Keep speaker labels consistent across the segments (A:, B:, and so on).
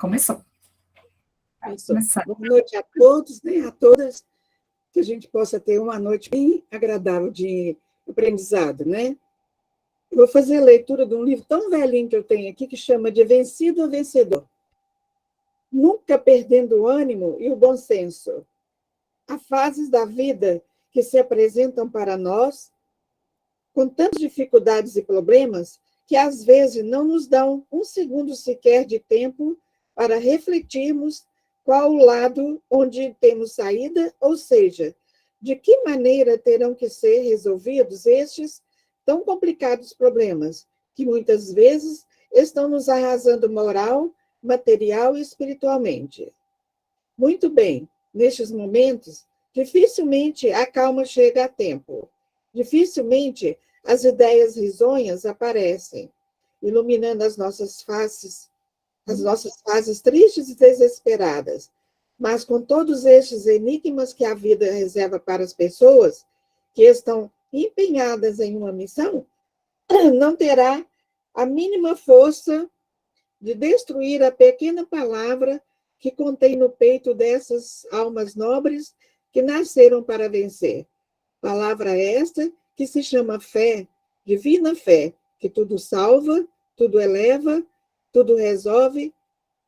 A: Começou.
B: Começar. Boa noite a todos, né, a todas, que a gente possa ter uma noite bem agradável de aprendizado, né? Eu vou fazer a leitura de um livro tão velhinho que eu tenho aqui, que chama de Vencido ou Vencedor. Nunca perdendo o ânimo e o bom senso. Há fases da vida que se apresentam para nós com tantas dificuldades e problemas que às vezes não nos dão um segundo sequer de tempo para refletirmos qual o lado onde temos saída, ou seja, de que maneira terão que ser resolvidos estes tão complicados problemas, que muitas vezes estão nos arrasando moral, material e espiritualmente. Muito bem, nestes momentos, dificilmente a calma chega a tempo. Dificilmente as ideias risonhas aparecem, iluminando as nossas faces tristes e desesperadas. Mas com todos estes enigmas que a vida reserva para as pessoas que estão empenhadas em uma missão, não terá a mínima força de destruir a pequena palavra que contém no peito dessas almas nobres que nasceram para vencer. Palavra esta que se chama fé, divina fé, que tudo salva, tudo eleva, tudo resolve,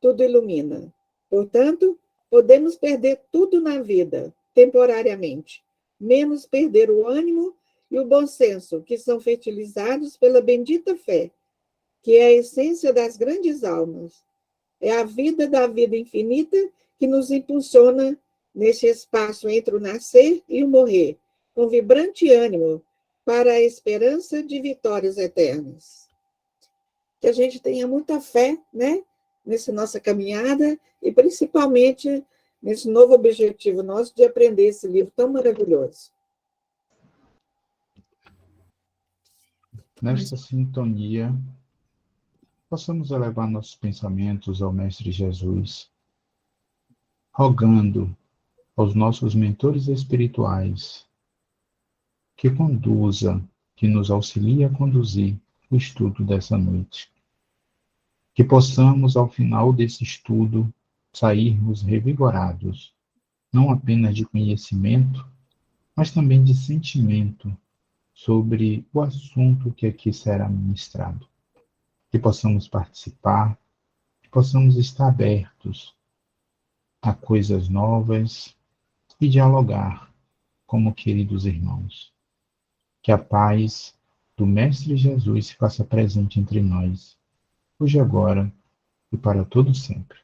B: tudo ilumina. Portanto, podemos perder tudo na vida, temporariamente, menos perder o ânimo e o bom senso, que são fertilizados pela bendita fé, que é a essência das grandes almas. É a vida da vida infinita que nos impulsiona nesse espaço entre o nascer e o morrer, com vibrante ânimo para a esperança de vitórias eternas. Que a gente tenha muita fé, né, nessa nossa caminhada e principalmente nesse novo objetivo nosso de aprender esse livro tão maravilhoso.
C: Nesta sintonia, possamos elevar nossos pensamentos ao Mestre Jesus, rogando aos nossos mentores espirituais que conduza, que nos auxilie a conduzir o estudo dessa noite. Que possamos, ao final desse estudo, sairmos revigorados, não apenas de conhecimento, mas também de sentimento sobre o assunto que aqui será ministrado. Que possamos participar, que possamos estar abertos a coisas novas e dialogar como queridos irmãos. Que a paz do Mestre Jesus se faça presente entre nós, hoje e agora e para todo sempre.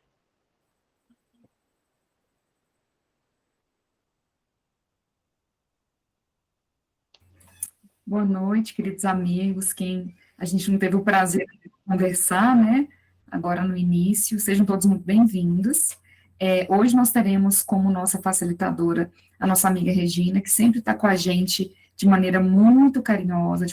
A: Boa noite, queridos amigos, quem a gente não teve o prazer de conversar, né, agora no início, sejam todos muito bem-vindos. Hoje nós teremos como nossa facilitadora a nossa amiga Regina, que sempre está com a gente de maneira muito carinhosa,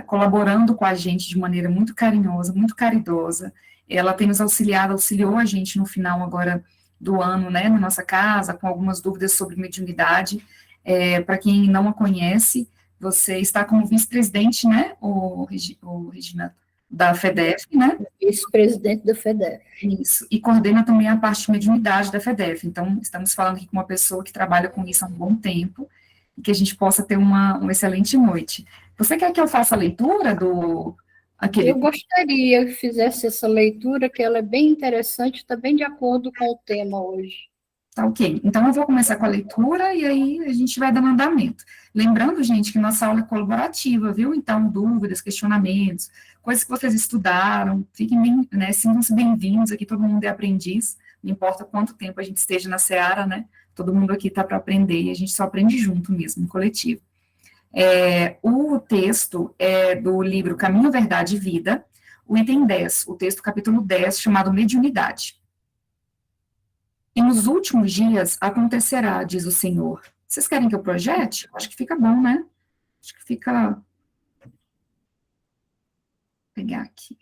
A: colaborando com a gente de maneira muito carinhosa, muito caridosa. Ela tem nos auxiliou a gente no final agora do ano, né, na nossa casa, com algumas dúvidas sobre mediunidade. Para quem não a conhece, você está como vice-presidente, né, Regina, da FEDEF, né?
D: Vice-presidente da FEDEF.
A: Isso, e coordena também a parte de mediunidade da FEDEF. Então, estamos falando aqui com uma pessoa que trabalha com isso há um bom tempo, e que a gente possa ter uma excelente noite. Você quer que eu faça a leitura
D: Eu gostaria que fizesse essa leitura, que ela é bem interessante, está bem de acordo com o tema hoje.
A: Tá ok. Então, eu vou começar com a leitura e aí a gente vai dando andamento. Lembrando, gente, que nossa aula é colaborativa, viu? Então, dúvidas, questionamentos, coisas que vocês estudaram, fiquem bem, né, sintam-se bem-vindos, aqui todo mundo é aprendiz, não importa quanto tempo a gente esteja na seara, né? Todo mundo aqui está para aprender e a gente só aprende junto mesmo, em coletivo. O texto é do livro Caminho, Verdade e Vida, o item 10, o texto capítulo 10, chamado Mediunidade. E nos últimos dias acontecerá, diz o Senhor. Vocês querem que eu projete? Acho que fica bom, né? Acho que fica... Vou pegar aqui.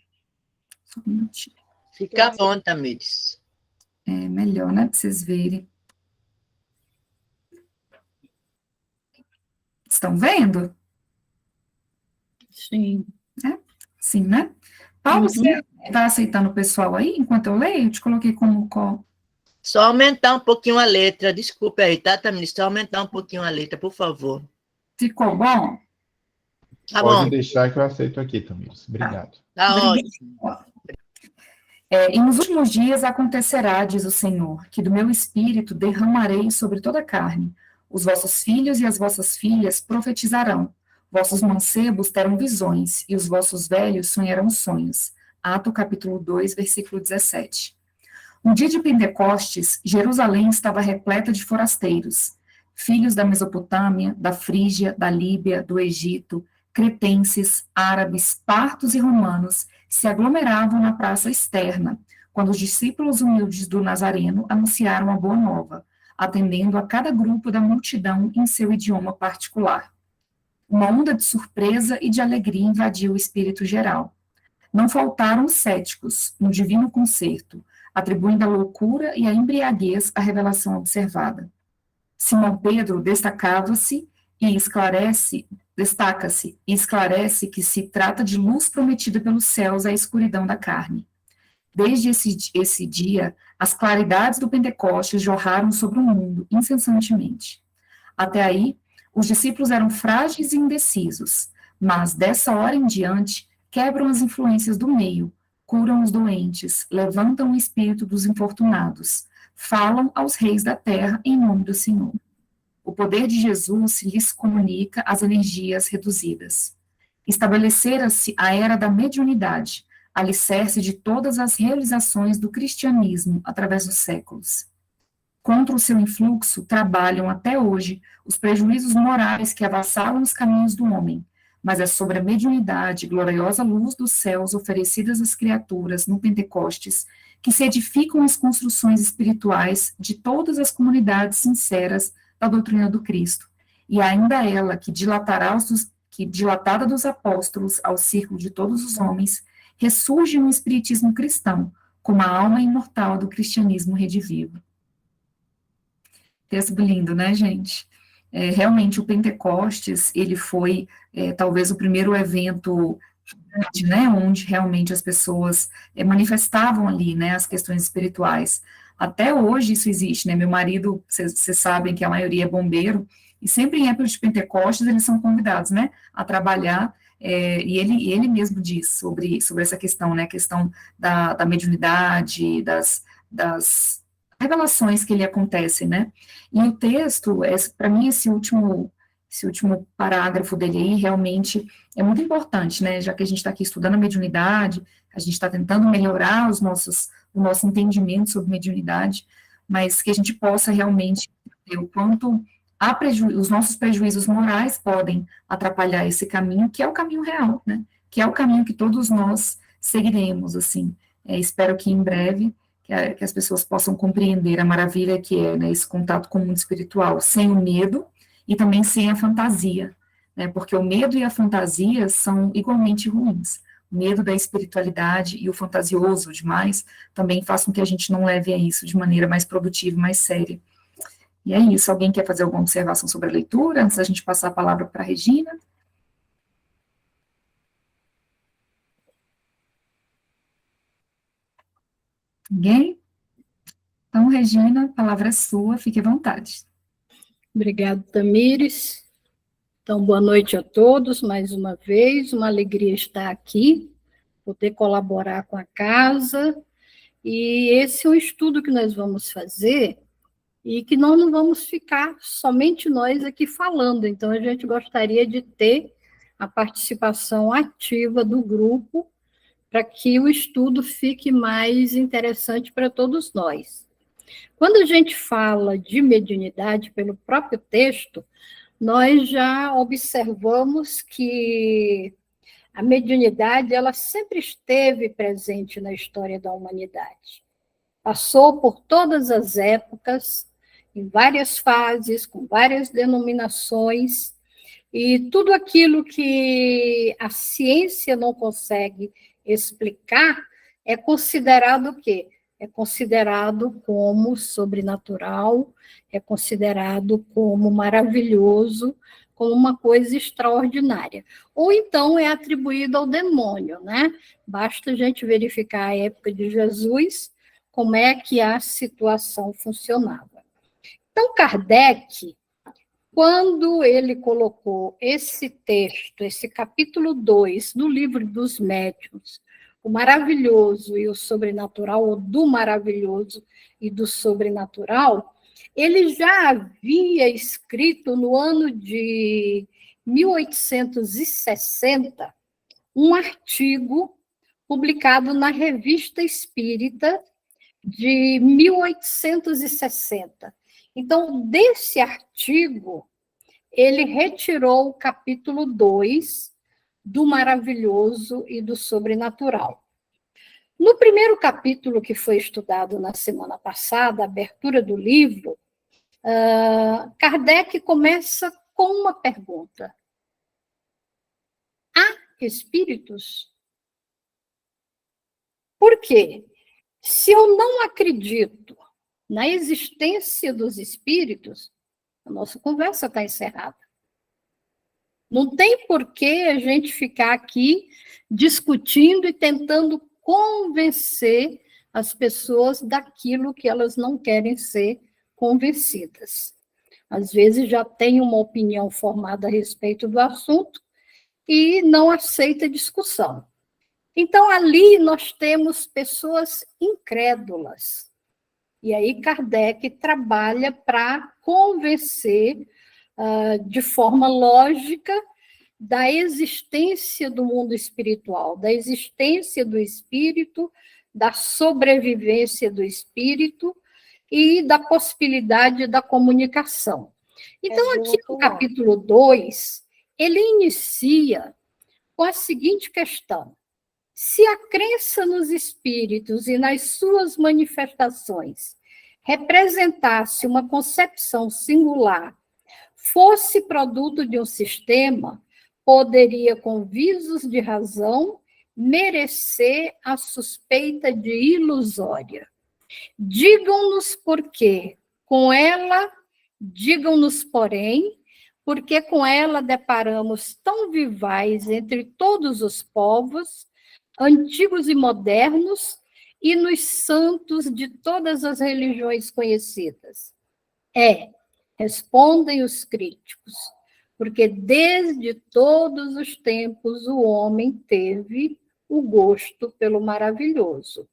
A: Só um minutinho.
E: Fica bom, Tamires.
A: É melhor, né? Para vocês verem. Estão vendo?
D: Sim.
A: Sim, né? Paulo, você está aceitando o pessoal aí, enquanto eu leio? Eu te coloquei como
E: Só aumentar um pouquinho a letra. Desculpe aí, tá, Tamires? Só aumentar um pouquinho a letra, por favor.
A: Ficou bom?
E: Tá
C: Pode
E: bom.
C: deixar que eu aceito aqui, Tamires. Obrigado.
E: Tá
A: Obrigada.
E: ótimo.
A: E nos últimos dias acontecerá, diz o Senhor, que do meu espírito derramarei sobre toda a carne. Os vossos filhos e as vossas filhas profetizarão. Vossos mancebos terão visões, e os vossos velhos sonharão sonhos. Atos capítulo 2, versículo 17. No dia de Pentecostes, Jerusalém estava repleta de forasteiros, filhos da Mesopotâmia, da Frígia, da Líbia, do Egito, cretenses, árabes, partos e romanos se aglomeravam na praça externa, quando os discípulos humildes do Nazareno anunciaram a boa nova, atendendo a cada grupo da multidão em seu idioma particular. Uma onda de surpresa e de alegria invadiu o espírito geral. Não faltaram os céticos, no divino concerto, atribuindo a loucura e a embriaguez à revelação observada. Simão Pedro destaca-se e esclarece que se trata de luz prometida pelos céus à escuridão da carne. Desde esse dia, as claridades do Pentecostes jorraram sobre o mundo incessantemente. Até aí, os discípulos eram frágeis e indecisos, mas dessa hora em diante, quebram as influências do meio, curam os doentes, levantam o espírito dos infortunados, falam aos reis da terra em nome do Senhor. O poder de Jesus lhes comunica as energias reduzidas. Estabelecera-se a era da mediunidade, alicerce de todas as realizações do cristianismo através dos séculos. Contra o seu influxo trabalham até hoje os prejuízos morais que avassalam os caminhos do homem, mas é sobre a mediunidade, gloriosa luz dos céus oferecidas às criaturas no Pentecostes, que se edificam as construções espirituais de todas as comunidades sinceras da doutrina do Cristo, e ainda ela que dilatada dos apóstolos ao círculo de todos os homens, ressurge no espiritismo cristão, como a alma imortal do cristianismo redivivo. Texto lindo, né, gente? Realmente, o Pentecostes, ele foi, talvez, o primeiro evento, né, onde realmente as pessoas manifestavam ali, né, as questões espirituais. Até hoje isso existe, né, meu marido, vocês sabem que a maioria é bombeiro, e sempre em época de Pentecostes eles são convidados, né, a trabalhar, e ele mesmo diz sobre essa questão, né, a questão da mediunidade, das revelações que lhe acontecem, né, e o texto, para mim, esse último parágrafo dele aí, realmente é muito importante, né, já que a gente está aqui estudando a mediunidade, a gente está tentando melhorar o nosso entendimento sobre mediunidade, mas que a gente possa realmente ver o quanto os nossos prejuízos morais podem atrapalhar esse caminho, que é o caminho real, né, que é o caminho que todos nós seguiremos, assim. Espero que em breve que as pessoas possam compreender a maravilha que é, né, esse contato com o mundo espiritual, sem o medo e também sem a fantasia, né, porque o medo e a fantasia são igualmente ruins. O medo da espiritualidade e o fantasioso demais também faz com que a gente não leve a isso de maneira mais produtiva e mais séria. E é isso. Alguém quer fazer alguma observação sobre a leitura, antes da gente passar a palavra para a Regina? Ninguém? Então, Regina, a palavra é sua, fique à vontade.
D: Obrigada, Tamires. Então, boa noite a todos, mais uma vez, uma alegria estar aqui, poder colaborar com a casa, e esse é um estudo que nós vamos fazer, e que nós não vamos ficar somente nós aqui falando, então a gente gostaria de ter a participação ativa do grupo, para que o estudo fique mais interessante para todos nós. Quando a gente fala de mediunidade, pelo próprio texto, nós já observamos que a mediunidade ela sempre esteve presente na história da humanidade. Passou por todas as épocas, em várias fases, com várias denominações, e tudo aquilo que a ciência não consegue explicar é considerado o quê? É considerado como sobrenatural, é considerado como maravilhoso, como uma coisa extraordinária. Ou então é atribuído ao demônio, né? Basta a gente verificar a época de Jesus, como é que a situação funcionava. Então, Kardec, quando ele colocou esse texto, esse capítulo 2 do Livro dos Médiuns, o maravilhoso e o sobrenatural, ou do maravilhoso e do sobrenatural, ele já havia escrito no ano de 1860 um artigo publicado na Revista Espírita de 1860. Então, desse artigo, ele retirou o capítulo 2 do maravilhoso e do sobrenatural. No primeiro capítulo que foi estudado na semana passada, a abertura do livro, Kardec começa com uma pergunta. Há espíritos? Por quê? Se eu não acredito na existência dos espíritos, a nossa conversa está encerrada. Não tem por que a gente ficar aqui discutindo e tentando convencer as pessoas daquilo que elas não querem ser convencidas. Às vezes já tem uma opinião formada a respeito do assunto e não aceita discussão. Então, ali nós temos pessoas incrédulas. E aí Kardec trabalha para convencer de forma lógica da existência do mundo espiritual, da existência do espírito, da sobrevivência do espírito e da possibilidade da comunicação. Então, aqui no capítulo 2, ele inicia com a seguinte questão: se a crença nos espíritos e nas suas manifestações representasse uma concepção singular, fosse produto de um sistema, poderia, com visos de razão, merecer a suspeita de ilusória. Digam-nos por quê. Digam-nos, porém, porque com ela deparamos tão vivaz entre todos os povos, antigos e modernos, e nos santos de todas as religiões conhecidas. Respondem os críticos, porque desde todos os tempos o homem teve o gosto pelo maravilhoso.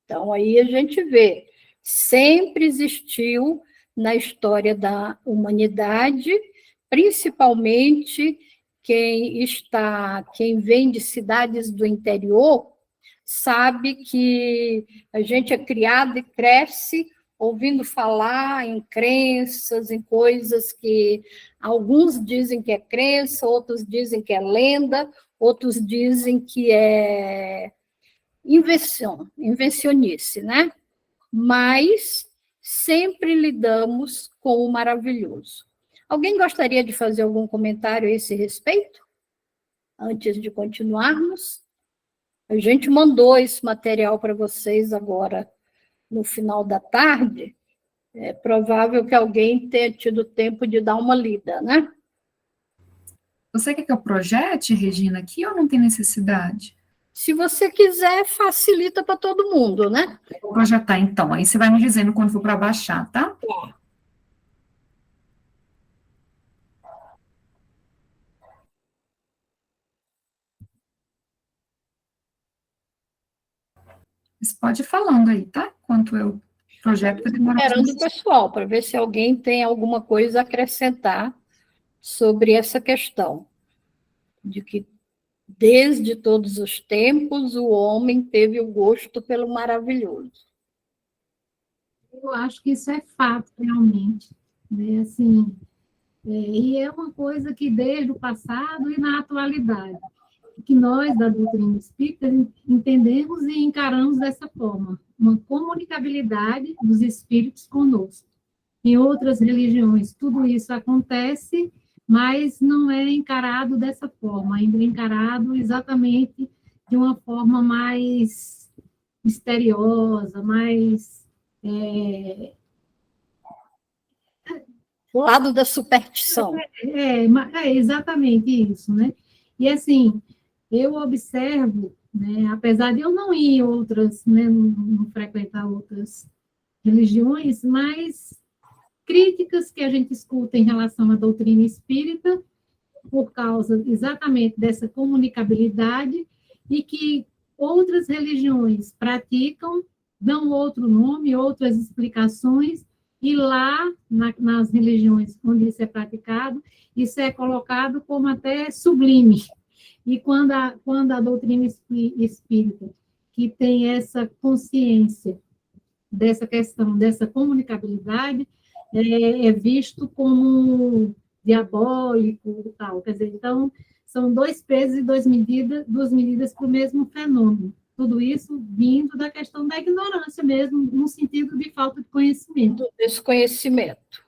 D: Então, aí a gente vê, sempre existiu na história da humanidade, principalmente quem vem de cidades do interior, sabe que a gente é criado e cresce ouvindo falar em crenças, em coisas que alguns dizem que é crença, outros dizem que é lenda, outros dizem que é invencionice, né? Mas sempre lidamos com o maravilhoso. Alguém gostaria de fazer algum comentário a esse respeito? Antes de continuarmos? A gente mandou esse material para vocês agora no final da tarde. É provável que alguém tenha tido tempo de dar uma lida, né?
A: Você quer que eu projete, Regina, aqui ou não tem necessidade?
D: Se você quiser, facilita para todo mundo, né?
A: Vou projetar, então. Aí você vai me dizendo quando for para baixar, tá? Você pode ir falando aí, tá? Enquanto eu projeto, vai demorar.
D: Esperando o pessoal, para ver se alguém tem alguma coisa a acrescentar sobre essa questão, de que desde todos os tempos o homem teve o gosto pelo maravilhoso.
F: Eu acho que isso é fato, realmente. Né? Assim, e é uma coisa que desde o passado e na atualidade, que nós, da doutrina espírita, entendemos e encaramos dessa forma, uma comunicabilidade dos espíritos conosco. Em outras religiões, tudo isso acontece, mas não é encarado dessa forma, ainda é encarado exatamente de uma forma mais misteriosa, mais
D: O lado da superstição.
F: É exatamente isso, né? E, assim, eu observo, né, apesar de eu não ir em outras, né, não frequentar outras religiões, mas críticas que a gente escuta em relação à doutrina espírita, por causa exatamente dessa comunicabilidade, e que outras religiões praticam, dão outro nome, outras explicações, e lá, nas religiões onde isso é praticado, isso é colocado como até sublime. E quando a doutrina espírita, que tem essa consciência dessa questão, dessa comunicabilidade, é visto como diabólico e tal. Quer dizer, então, são dois pesos e duas medidas para o mesmo fenômeno. Tudo isso vindo da questão da ignorância mesmo, no sentido de falta de conhecimento.
D: Do desconhecimento.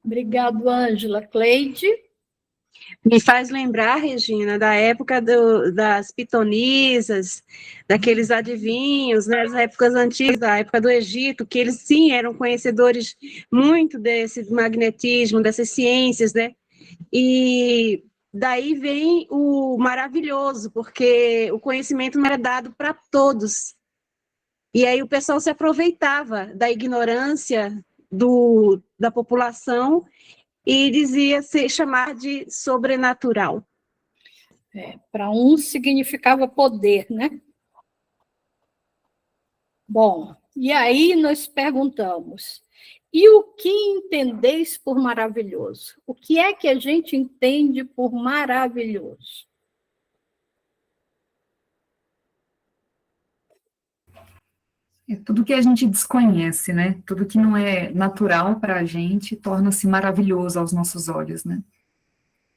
D: Obrigado, Ângela. Cleide?
G: Me faz lembrar, Regina, da época das pitonisas, daqueles adivinhos, né, das épocas antigas, da época do Egito, que eles, sim, eram conhecedores muito desse magnetismo, dessas ciências, né? E daí vem o maravilhoso, porque o conhecimento não era dado para todos. E aí o pessoal se aproveitava da ignorância da população e dizia se chamar de sobrenatural.
D: Para um significava poder, né? Bom, e aí nós perguntamos, e o que entendeis por maravilhoso? O que é que a gente entende por maravilhoso?
A: É tudo que a gente desconhece, né? Tudo que não é natural para a gente torna-se maravilhoso aos nossos olhos, né?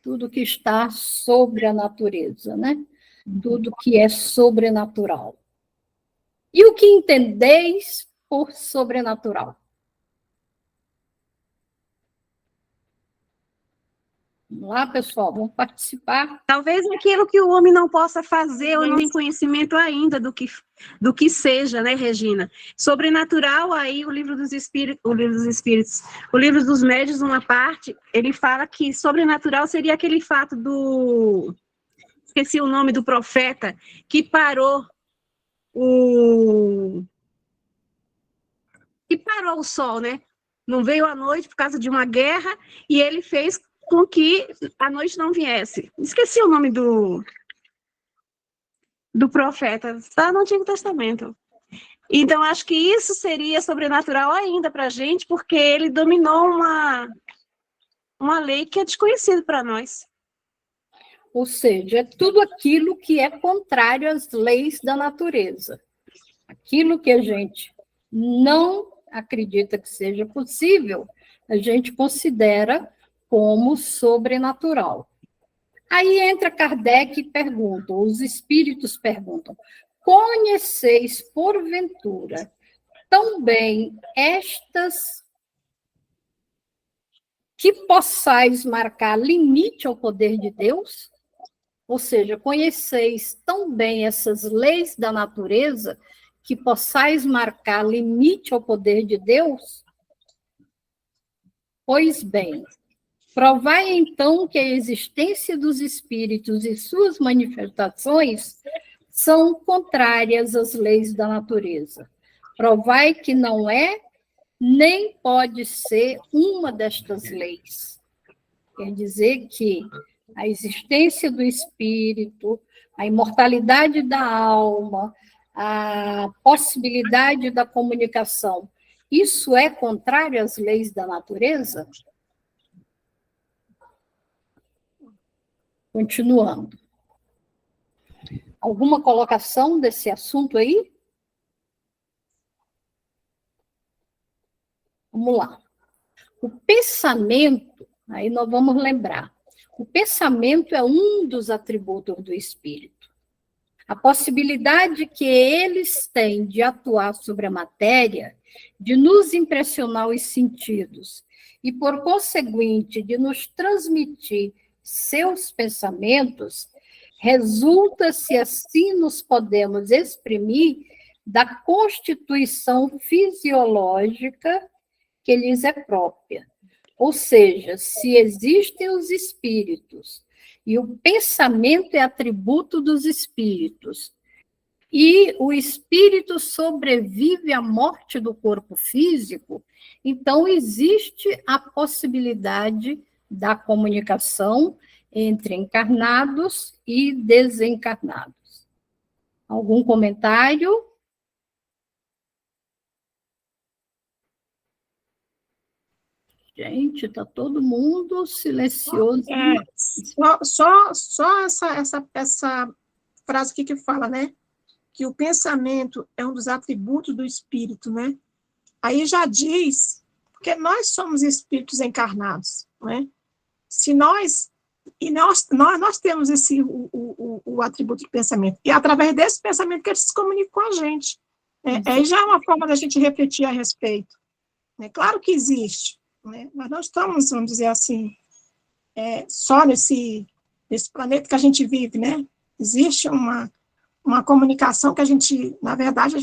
D: Tudo que está sobre a natureza, né? Tudo que é sobrenatural. E o que entendeis por sobrenatural? Vamos lá, pessoal, vamos participar.
G: Talvez aquilo que o homem não possa fazer ou não tem conhecimento ainda do que seja, né, Regina? Sobrenatural, aí o livro dos espíritos, o livro dos médiuns, uma parte, ele fala que sobrenatural seria aquele fato esqueci o nome do profeta, que parou o sol, né? Não veio a noite por causa de uma guerra, e ele fez com que a noite não viesse. Esqueci o nome do profeta, está no Antigo Testamento. Então, acho que isso seria sobrenatural ainda para a gente, porque ele dominou uma lei que é desconhecida para nós.
D: Ou seja, é tudo aquilo que é contrário às leis da natureza. Aquilo que a gente não acredita que seja possível, a gente considera como sobrenatural. Aí entra Kardec e pergunta, os espíritos perguntam, conheceis porventura também estas que possais marcar limite ao poder de Deus? Ou seja, conheceis tão bem essas leis da natureza que possais marcar limite ao poder de Deus? Pois bem, provai então que a existência dos espíritos e suas manifestações são contrárias às leis da natureza. Provai que não é, nem pode ser uma destas leis. Quer dizer que a existência do espírito, a imortalidade da alma, a possibilidade da comunicação, isso é contrário às leis da natureza? Continuando. Alguma colocação desse assunto aí? Vamos lá. O pensamento, aí nós vamos lembrar, o pensamento é um dos atributos do espírito. A possibilidade que eles têm de atuar sobre a matéria, de nos impressionar os sentidos e, por conseguinte, de nos transmitir seus pensamentos, resulta, se assim nos podemos exprimir, da constituição fisiológica que lhes é própria. Ou seja, se existem os espíritos e o pensamento é atributo dos espíritos, e o espírito sobrevive à morte do corpo físico, então existe a possibilidade da comunicação entre encarnados e desencarnados. Algum comentário? Gente, está todo mundo silencioso.
H: Só essa frase aqui que fala, né? Que o pensamento é um dos atributos do espírito, né? Aí já diz, porque nós somos espíritos encarnados, né? Se nós temos o atributo do pensamento, e através desse pensamento que ele se comunica com a gente. Aí já é uma forma da gente refletir a respeito. Né? Claro que existe, né? Mas nós estamos, vamos dizer assim, só nesse planeta que a gente vive, né? Existe uma comunicação que a gente, na verdade,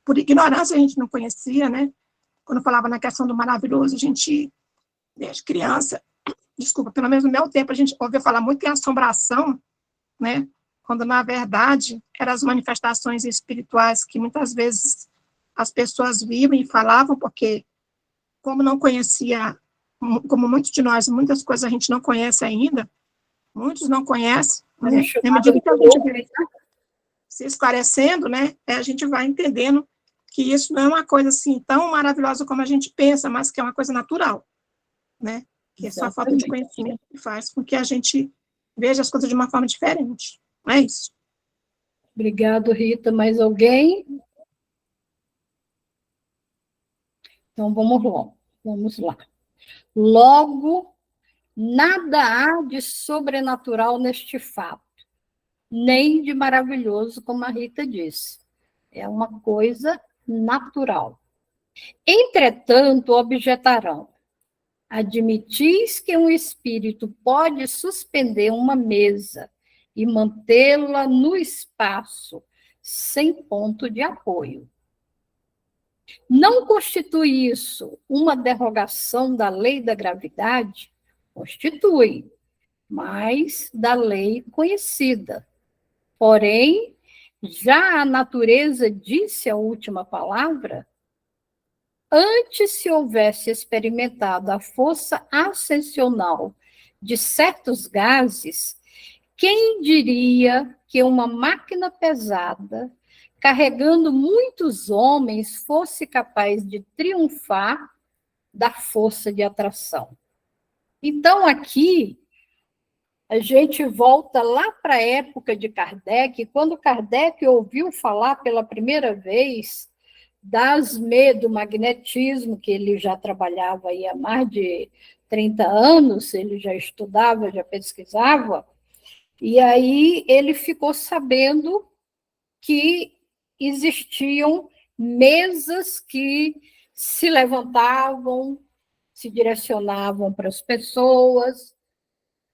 H: por ignorância, a gente não conhecia, né? Quando falava na questão do maravilhoso, a gente, desde criança, pelo menos no meu tempo, a gente ouviu falar muito em assombração, né? Quando, na verdade, eram as manifestações espirituais que muitas vezes as pessoas viam e falavam, porque, como não conhecia, como muitos de nós, muitas coisas a gente não conhece ainda, muitos não conhecem, né? Na medida que a gente vê se esclarecendo, né, a gente vai entendendo que isso não é uma coisa assim tão maravilhosa como a gente pensa, mas que é uma coisa natural, né? Que é só a falta de conhecimento que faz com que a gente veja as coisas de uma forma diferente. É isso.
D: Obrigado, Rita. Mais alguém? Então, vamos lá. Logo, nada há de sobrenatural neste fato, nem de maravilhoso, como a Rita disse. É uma coisa natural. Entretanto, objetarão: admitis que um espírito pode suspender uma mesa e mantê-la no espaço, sem ponto de apoio. Não constitui isso uma derrogação da lei da gravidade? Constitui, mas da lei conhecida. Porém, já a natureza disse a última palavra? Antes se houvesse experimentado a força ascensional de certos gases, quem diria que uma máquina pesada, carregando muitos homens, fosse capaz de triunfar da força de atração? Então, aqui, a gente volta lá para a época de Kardec, quando Kardec ouviu falar pela primeira vez do magnetismo, que ele já trabalhava aí há mais de 30 anos, ele já estudava, já pesquisava, e aí ele ficou sabendo que existiam mesas que se levantavam, se direcionavam para as pessoas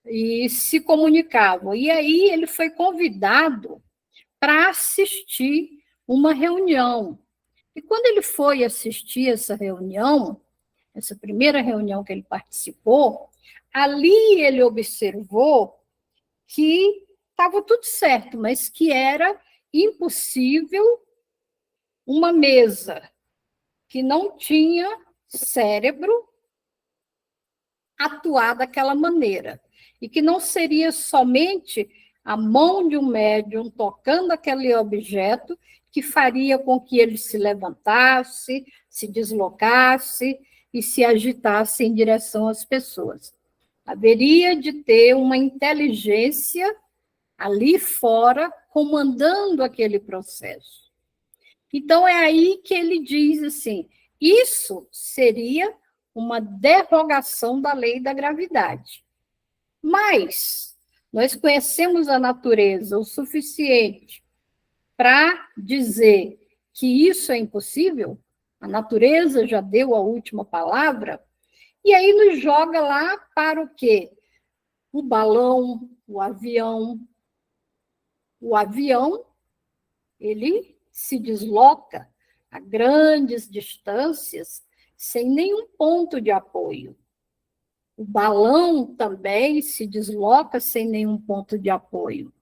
D: e se comunicavam. E aí ele foi convidado para assistir uma reunião. E quando ele foi assistir essa reunião, essa primeira reunião que ele participou, ali ele observou que estava tudo certo, mas que era impossível uma mesa que não tinha cérebro atuar daquela maneira. E que não seria somente a mão de um médium tocando aquele objeto que faria com que ele se levantasse, se deslocasse e se agitasse em direção às pessoas. Haveria de ter uma inteligência ali fora comandando aquele processo. Então, é aí que ele diz assim, isso seria uma derrogação da lei da gravidade. Mas nós conhecemos a natureza o suficiente para dizer que isso é impossível, a natureza já deu a última palavra, e aí nos joga lá para o quê? O balão, o avião. O avião, ele se desloca a grandes distâncias sem nenhum ponto de apoio. O balão também se desloca sem nenhum ponto de apoio.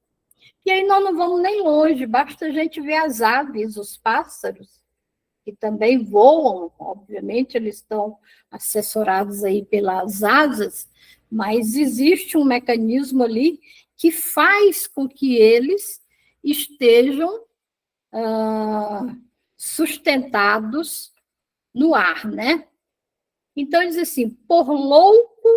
D: E aí nós não vamos nem longe, basta a gente ver as aves, os pássaros, que também voam, obviamente eles estão assessorados aí pelas asas, mas existe um mecanismo ali que faz com que eles estejam sustentados no ar, né? Então, diz assim, por louco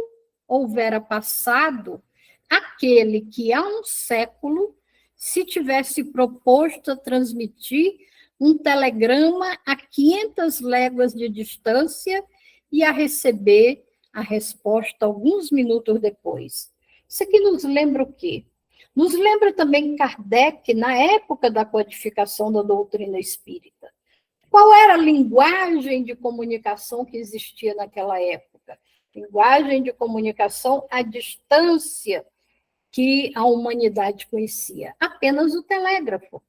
D: houvera passado aquele que há um século se tivesse proposto a transmitir um telegrama a 500 léguas de distância e a receber a resposta alguns minutos depois. Isso aqui nos lembra o quê? Nos lembra também Kardec, na época da codificação da doutrina espírita. Qual era a linguagem de comunicação que existia naquela época? Linguagem de comunicação à distância que a humanidade conhecia. Apenas o telégrafo.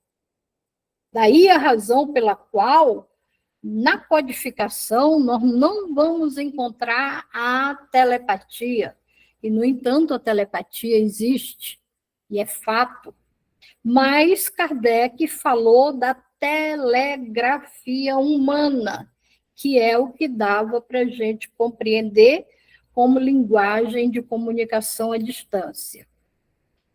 D: Daí a razão pela qual, na codificação, nós não vamos encontrar a telepatia. E, no entanto, a telepatia existe, e é fato. Mas Kardec falou da telegrafia humana, que é o que dava para a gente compreender como linguagem de comunicação à distância.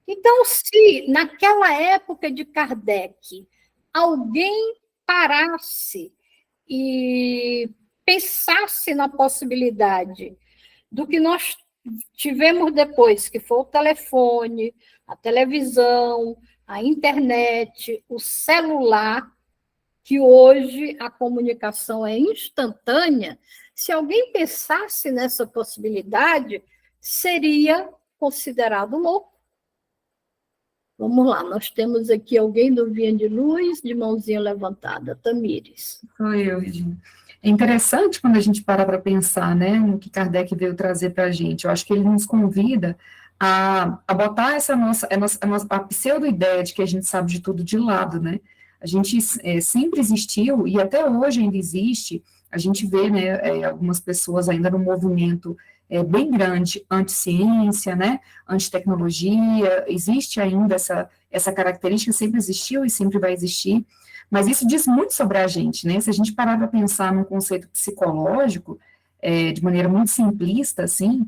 D: Então, se naquela época de Kardec alguém parasse e pensasse na possibilidade do que nós tivemos depois, que foi o telefone, a televisão, a internet, o celular, que hoje a comunicação é instantânea, se alguém pensasse nessa possibilidade, seria considerado louco. Vamos lá, nós temos aqui alguém do Vinha de Luz, de mãozinha levantada. Tamires.
A: Sou eu, Regina. É interessante quando a gente para pensar, né, no que Kardec veio trazer para a gente. Eu acho que ele nos convida a botar essa a pseudo-ideia de que a gente sabe de tudo de lado, né? A gente sempre existiu, e até hoje ainda existe, a gente vê, né, algumas pessoas ainda no movimento bem grande, anti-ciência, né, anti-tecnologia, existe ainda essa característica, sempre existiu e sempre vai existir, mas isso diz muito sobre a gente, né, se a gente parar para pensar num conceito psicológico, de maneira muito simplista, assim,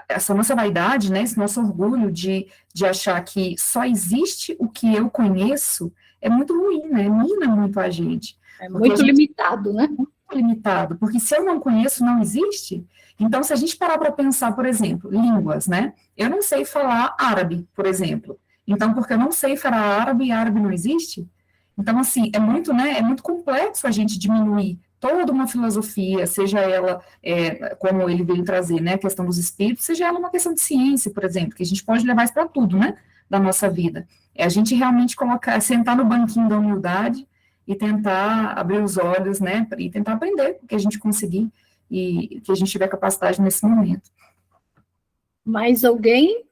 A: essa nossa vaidade, né, esse nosso orgulho de achar que só existe o que eu conheço, é muito ruim, né, mina muito a gente.
D: É muito limitado, né?
A: Muito limitado, porque se eu não conheço, não existe. Então, se a gente parar para pensar, por exemplo, línguas, né? Eu não sei falar árabe, por exemplo. Então, porque eu não sei falar árabe não existe? Então, assim, é muito complexo a gente diminuir toda uma filosofia, seja ela, como ele veio trazer, né, a questão dos espíritos, seja ela uma questão de ciência, por exemplo, que a gente pode levar isso para tudo, né, da nossa vida. É a gente realmente sentar no banquinho da humildade e tentar abrir os olhos, né, e tentar aprender o que a gente conseguir e que a gente tiver capacidade nesse momento.
D: Mais alguém?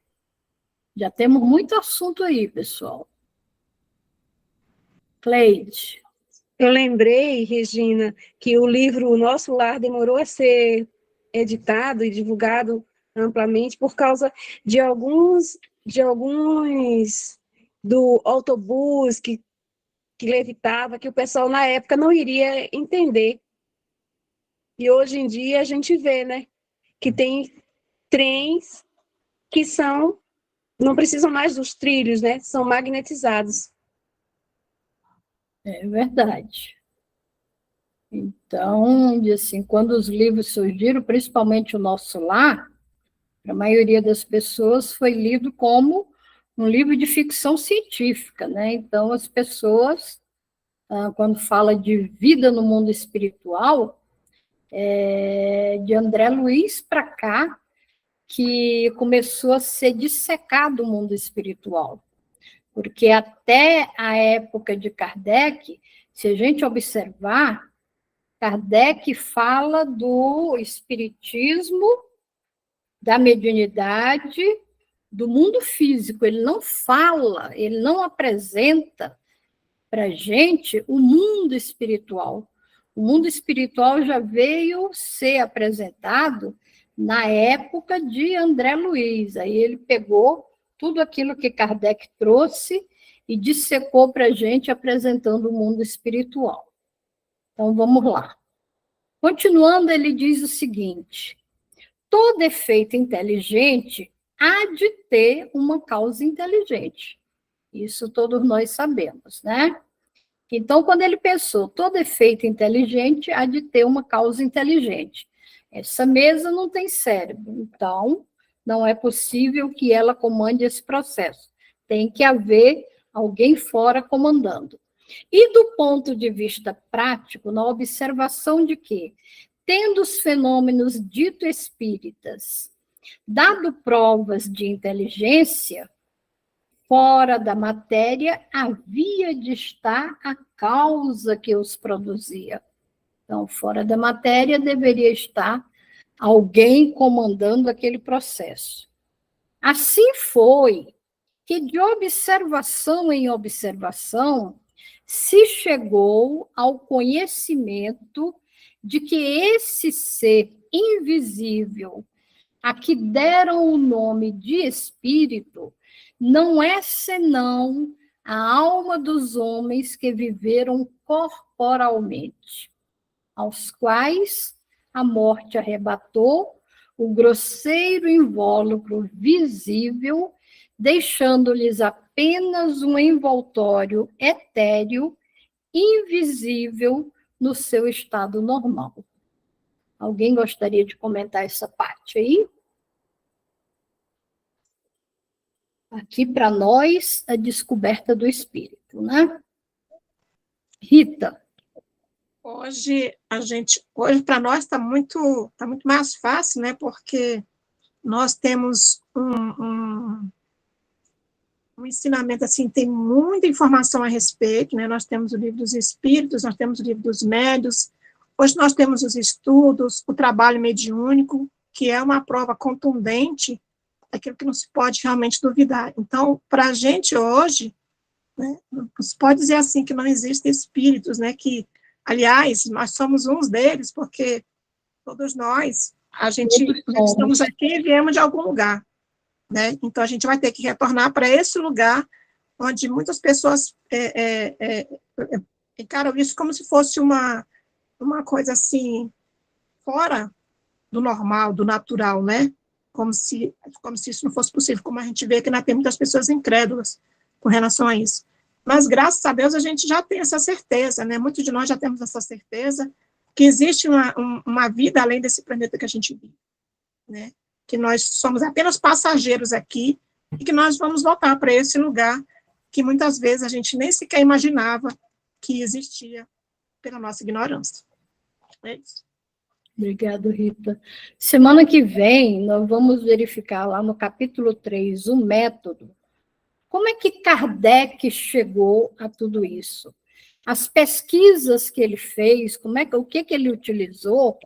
D: Já temos muito assunto aí, pessoal. Cleide.
G: Eu lembrei, Regina, que o livro O Nosso Lar demorou a ser editado e divulgado amplamente por causa de alguns do autobus que levitava, que o pessoal na época não iria entender. E hoje em dia a gente vê, né, que tem trens que não precisam mais dos trilhos, né, são magnetizados.
D: É verdade. Então, assim, quando os livros surgiram, principalmente o Nosso Lar, a maioria das pessoas foi lido como um livro de ficção científica, né? Então, as pessoas, quando fala de vida no mundo espiritual, de André Luiz para cá, que começou a ser dissecado o mundo espiritual. Porque até a época de Kardec, se a gente observar, Kardec fala do espiritismo, da mediunidade, do mundo físico. Ele não fala, ele não apresenta para a gente o mundo espiritual. O mundo espiritual já veio ser apresentado na época de André Luiz. Aí ele pegou tudo aquilo que Kardec trouxe e dissecou para a gente, apresentando o mundo espiritual. Então, vamos lá. Continuando, ele diz o seguinte: todo efeito inteligente há de ter uma causa inteligente. Isso todos nós sabemos, né? Então, quando ele pensou, todo efeito inteligente há de ter uma causa inteligente. Essa mesa não tem cérebro, então não é possível que ela comande esse processo. Tem que haver alguém fora comandando. E do ponto de vista prático, na observação de que, tendo os fenômenos dito espíritas dado provas de inteligência, fora da matéria havia de estar a causa que os produzia. Então, fora da matéria deveria estar alguém comandando aquele processo. Assim foi que, de observação em observação, se chegou ao conhecimento de que esse ser invisível, a que deram o nome de espírito, não é senão a alma dos homens que viveram corporalmente, aos quais a morte arrebatou o grosseiro invólucro visível, deixando-lhes apenas um envoltório etéreo, invisível no seu estado normal. Alguém gostaria de comentar essa parte aí? Aqui, para nós, a descoberta do espírito, né? Rita.
H: Hoje para nós está muito mais fácil, né? Porque nós temos um ensinamento assim, tem muita informação a respeito, né? Nós temos o livro dos espíritos, nós temos o livro dos médios, hoje nós temos os estudos, o trabalho mediúnico, que é uma prova contundente, aquilo que não se pode realmente duvidar. Então, para a gente hoje, né, não se pode dizer assim que não existem espíritos, né? Que, aliás, nós somos uns deles, porque todos nós, estamos aqui e viemos de algum lugar, né? Então, a gente vai ter que retornar para esse lugar onde muitas pessoas encaram isso como se fosse uma coisa assim, fora do normal, do natural, né? Como se isso não fosse possível, como a gente vê que ainda tem muitas pessoas incrédulas com relação a isso. Mas, graças a Deus, a gente já tem essa certeza, né? Muitos de nós já temos essa certeza que existe uma vida além desse planeta que a gente vive, né? Que nós somos apenas passageiros aqui e que nós vamos voltar para esse lugar que muitas vezes a gente nem sequer imaginava que existia pela nossa ignorância. É isso.
D: Obrigada, Rita. Semana que vem, nós vamos verificar lá no capítulo 3, o método. Como é que Kardec chegou a tudo isso? As pesquisas que ele fez, o que ele utilizou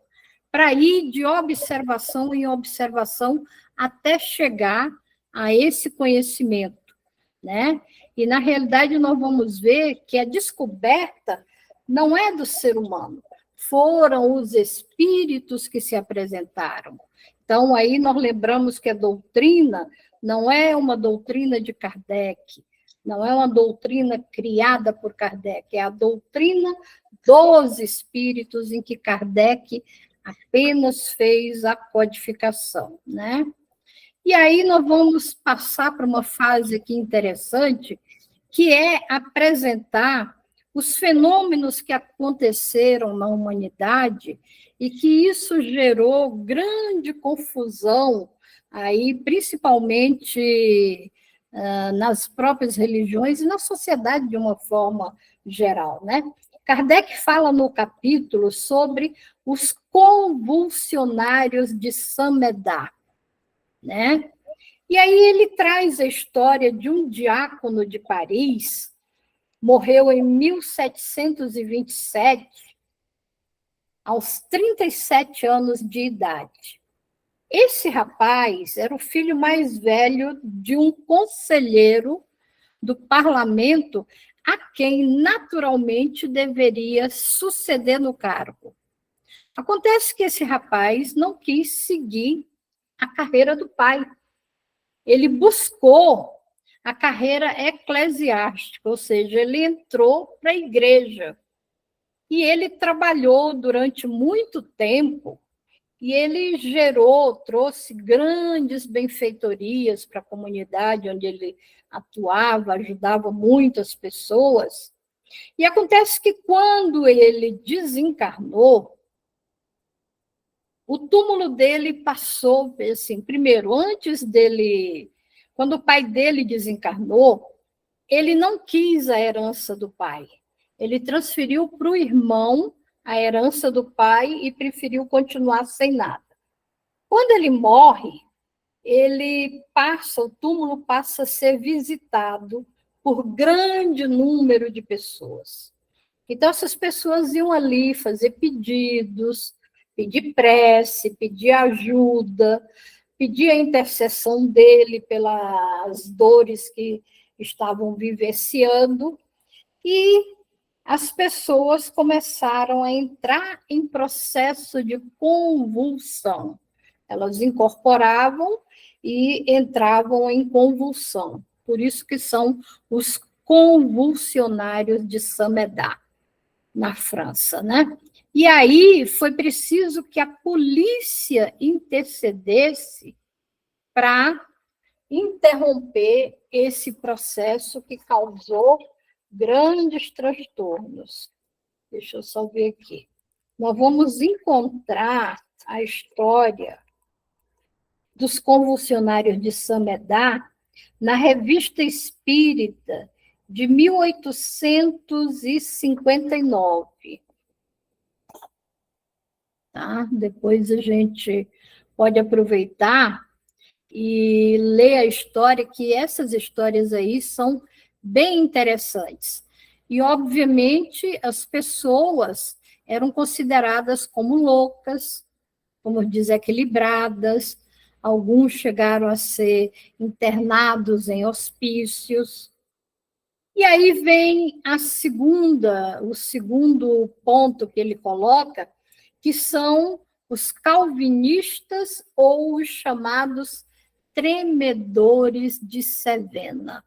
D: para ir de observação em observação até chegar a esse conhecimento, né? E, na realidade, nós vamos ver que a descoberta não é do ser humano, foram os espíritos que se apresentaram. Então, aí nós lembramos que a doutrina não é uma doutrina de Kardec, não é uma doutrina criada por Kardec, é a doutrina dos espíritos em que Kardec apenas fez a codificação, né? E aí nós vamos passar para uma fase aqui interessante, que é apresentar os fenômenos que aconteceram na humanidade e que isso gerou grande confusão, aí, principalmente nas próprias religiões e na sociedade de uma forma geral, né? Kardec fala no capítulo sobre os convulsionários de Saint-Médard, né? E aí ele traz a história de um diácono de Paris, morreu em 1727, aos 37 anos de idade. Esse rapaz era o filho mais velho de um conselheiro do parlamento a quem naturalmente deveria suceder no cargo. Acontece que esse rapaz não quis seguir a carreira do pai. Ele buscou a carreira eclesiástica, ou seja, ele entrou para a igreja. E ele trabalhou durante muito tempo, e ele trouxe grandes benfeitorias para a comunidade onde ele atuava, ajudava muitas pessoas. E acontece que quando ele desencarnou, o túmulo dele passou, assim, primeiro, antes dele, quando o pai dele desencarnou, ele não quis a herança do pai. Ele transferiu para o irmão a herança do pai e preferiu continuar sem nada. Quando ele morre, o túmulo passa a ser visitado por grande número de pessoas. Então, essas pessoas iam ali fazer pedidos, pedir prece, pedir ajuda, pedir a intercessão dele pelas dores que estavam vivenciando, e as pessoas começaram a entrar em processo de convulsão. Elas incorporavam e entravam em convulsão. Por isso que são os convulsionários de Saint-Médard, na França, né? E aí foi preciso que a polícia intercedesse para interromper esse processo que causou grandes transtornos. Deixa eu só ver aqui. Nós vamos encontrar a história dos convulsionários de Saint-Médard na Revista Espírita de 1859. Tá? Depois a gente pode aproveitar e ler a história, que essas histórias aí são bem interessantes. E, obviamente, as pessoas eram consideradas como loucas, como desequilibradas, alguns chegaram a ser internados em hospícios. E aí vem o segundo ponto que ele coloca, que são os calvinistas ou os chamados tremedores de Cevena.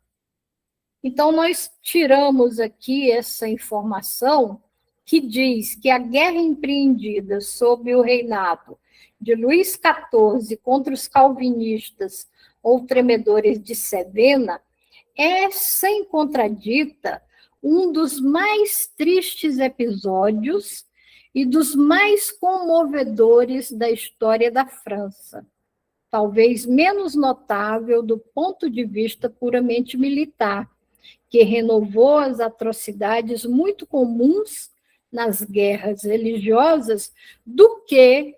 D: Então, nós tiramos aqui essa informação que diz que a guerra empreendida sob o reinado de Luís XIV contra os calvinistas ou tremedores de Cevena é, sem contradita, um dos mais tristes episódios e dos mais comovedores da história da França, talvez menos notável do ponto de vista puramente militar, que renovou as atrocidades muito comuns nas guerras religiosas, do que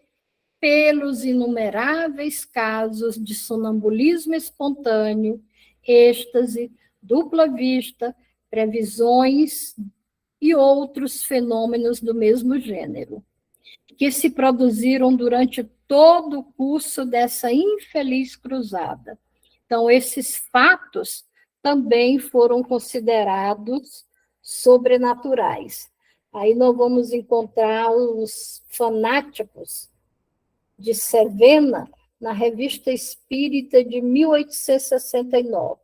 D: pelos inumeráveis casos de sonambulismo espontâneo, êxtase, dupla vista, previsões e outros fenômenos do mesmo gênero, que se produziram durante todo o curso dessa infeliz cruzada. Então, esses fatos também foram considerados sobrenaturais. Aí nós vamos encontrar os fanáticos de Cevena na Revista Espírita de 1869.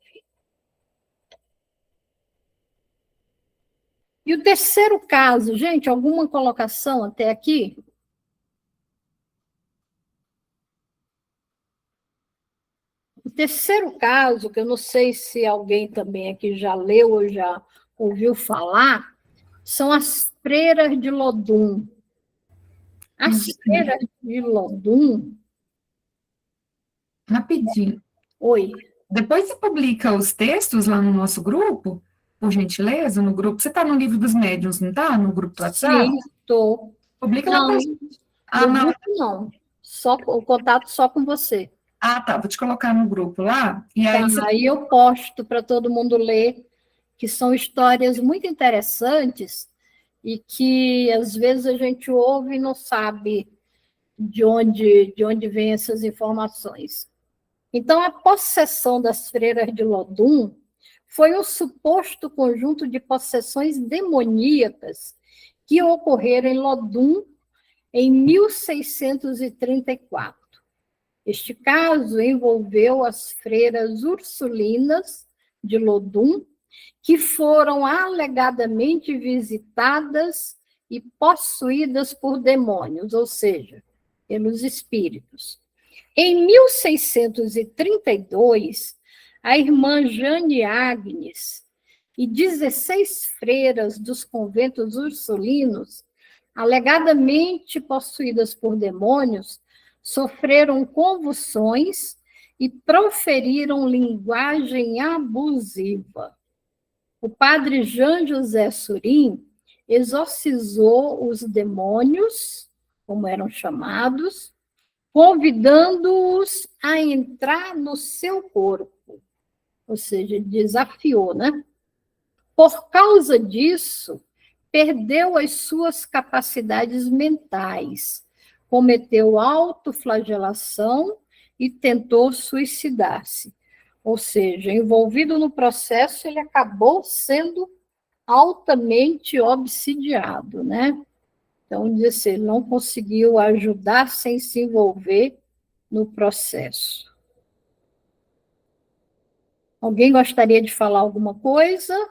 D: E o terceiro caso, gente, alguma colocação até aqui? O terceiro caso, que eu não sei se alguém também aqui já leu ou já ouviu falar, são as freiras de Lodum. As freiras de Lodum...
A: Rapidinho.
D: Oi.
A: Depois você publica os textos lá no nosso grupo, por gentileza, no grupo. Você está no Livro dos Médiuns, não está? No grupo do WhatsApp?
D: Sim, estou.
A: Publica lá pra gente.
D: Não. Não. Só, o contato só com você.
A: Ah, tá. Vou te colocar no grupo lá. E aí,
D: aí eu posto para todo mundo ler, que são histórias muito interessantes e que, às vezes, a gente ouve e não sabe de onde vêm essas informações. Então, a possessão das freiras de Lodum foi um suposto conjunto de possessões demoníacas que ocorreram em Lodum em 1634. Este caso envolveu as freiras ursulinas de Lodum, que foram alegadamente visitadas e possuídas por demônios, ou seja, pelos espíritos. Em 1632, a irmã Jane Agnes e 16 freiras dos conventos ursulinos, alegadamente possuídas por demônios, sofreram convulsões e proferiram linguagem abusiva. O padre Jean José Surim exorcizou os demônios, como eram chamados, convidando-os a entrar no seu corpo, ou seja, desafiou, né? Por causa disso, perdeu as suas capacidades mentais, cometeu autoflagelação e tentou suicidar-se. Ou seja, envolvido no processo, ele acabou sendo altamente obsidiado, né? Então, diz assim, ele não conseguiu ajudar sem se envolver no processo. Alguém gostaria de falar alguma coisa?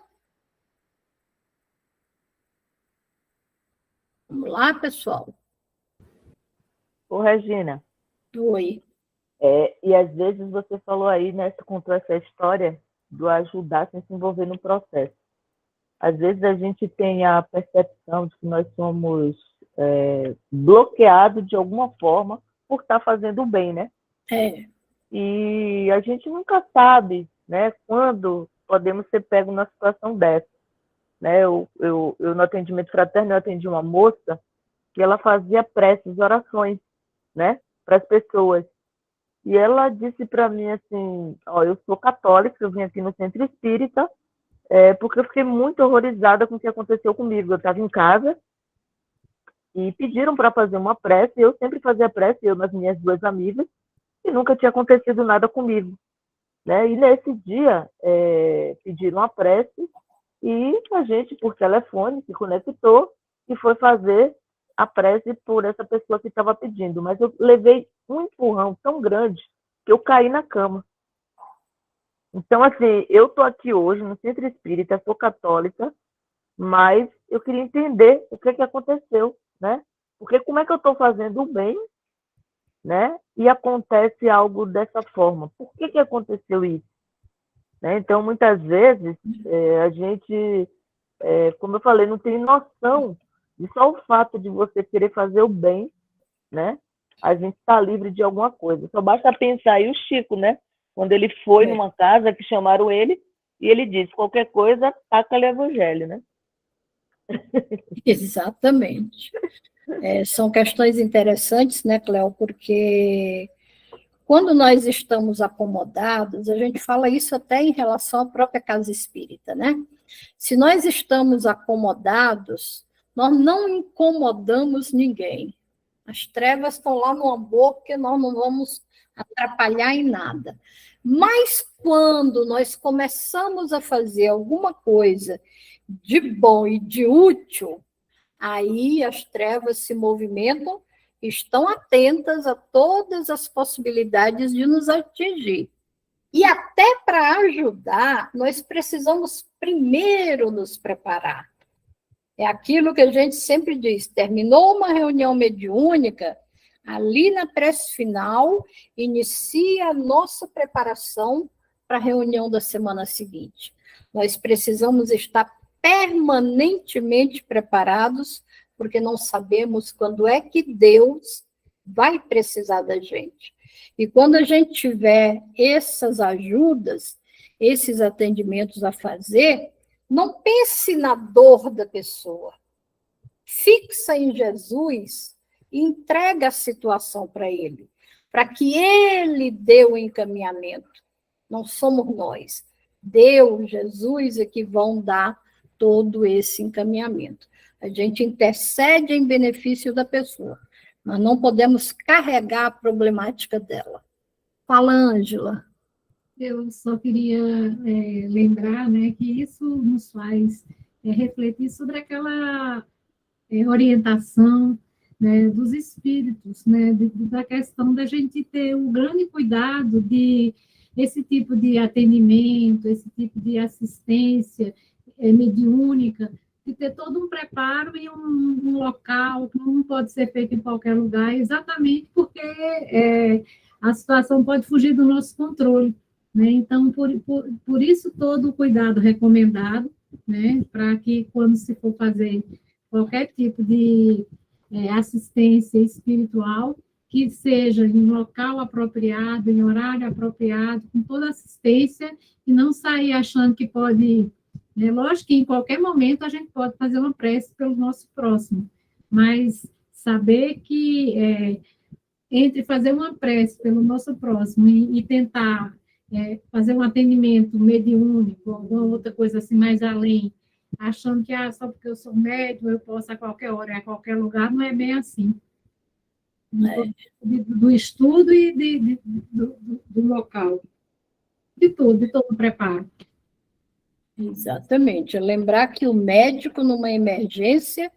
D: Vamos lá, pessoal.
I: Ô, Regina.
D: Oi.
I: E às vezes você falou aí, né, você contou essa história do ajudar sem se envolver no processo. Às vezes a gente tem a percepção de que nós somos bloqueados de alguma forma por estar fazendo o bem, né? E a gente nunca sabe, né, quando podemos ser pegos numa situação dessa. Né? Eu no atendimento fraterno, eu atendi uma moça que ela fazia preces, orações, né, para as pessoas. E ela disse para mim assim, eu sou católica, eu vim aqui no Centro Espírita, porque eu fiquei muito horrorizada com o que aconteceu comigo. Eu estava em casa e pediram para fazer uma prece, eu sempre fazia prece, eu nas minhas duas amigas, e nunca tinha acontecido nada comigo. Né? E nesse dia, pediram a prece, e a gente, por telefone, se conectou e foi fazer a prece por essa pessoa que estava pedindo. Mas eu levei um empurrão tão grande que eu caí na cama. Então, assim, eu estou aqui hoje no Centro Espírita, sou católica, mas eu queria entender o que aconteceu, né? Porque como é que eu estou fazendo o bem, né? E acontece algo dessa forma. Por que aconteceu isso? Né? Então, muitas vezes, a gente, como eu falei, não tem noção de só o fato de você querer fazer o bem, né? A gente está livre de alguma coisa. Só basta pensar aí o Chico, né? Quando ele foi numa casa que chamaram ele, e ele disse, qualquer coisa, taca-lhe evangelho, né?
D: Exatamente. São questões interessantes, né, Cléo? Porque quando nós estamos acomodados, a gente fala isso até em relação à própria casa espírita, né? Se nós estamos acomodados, nós não incomodamos ninguém. As trevas estão lá no amor, que nós não vamos atrapalhar em nada. Mas quando nós começamos a fazer alguma coisa de bom e de útil, aí as trevas se movimentam, estão atentas a todas as possibilidades de nos atingir. E até para ajudar, nós precisamos primeiro nos preparar. É aquilo que a gente sempre diz, terminou uma reunião mediúnica, ali na prece final, inicia a nossa preparação para a reunião da semana seguinte. Nós precisamos estar permanentemente preparados, porque não sabemos quando é que Deus vai precisar da gente. E quando a gente tiver essas ajudas, esses atendimentos a fazer, não pense na dor da pessoa. Fixa em Jesus e entrega a situação para Ele, para que Ele dê o encaminhamento. Não somos nós. Deus, Jesus é que vão dar todo esse encaminhamento. A gente intercede em benefício da pessoa, mas não podemos carregar a problemática dela. Fala, Ângela.
F: Eu só queria lembrar, né, que isso nos faz refletir sobre aquela orientação né, dos espíritos, né, da questão da gente ter um grande cuidado de esse tipo de atendimento, esse tipo de assistência mediúnica, de ter todo um preparo e um local que não pode ser feito em qualquer lugar, exatamente porque a situação pode fugir do nosso controle, né? Então, por isso todo o cuidado recomendado, né, para que quando se for fazer qualquer tipo de assistência espiritual, que seja em local apropriado, em horário apropriado, com toda assistência, e não sair achando que pode... Lógico que em qualquer momento a gente pode fazer uma prece pelo nosso próximo, mas saber que entre fazer uma prece pelo nosso próximo e tentar fazer um atendimento mediúnico, alguma outra coisa assim mais além, achando que só porque eu sou médium eu posso a qualquer hora, a qualquer lugar, não é bem assim. Do estudo e do local. De todo o preparo.
D: Exatamente. Lembrar que o médico, numa emergência,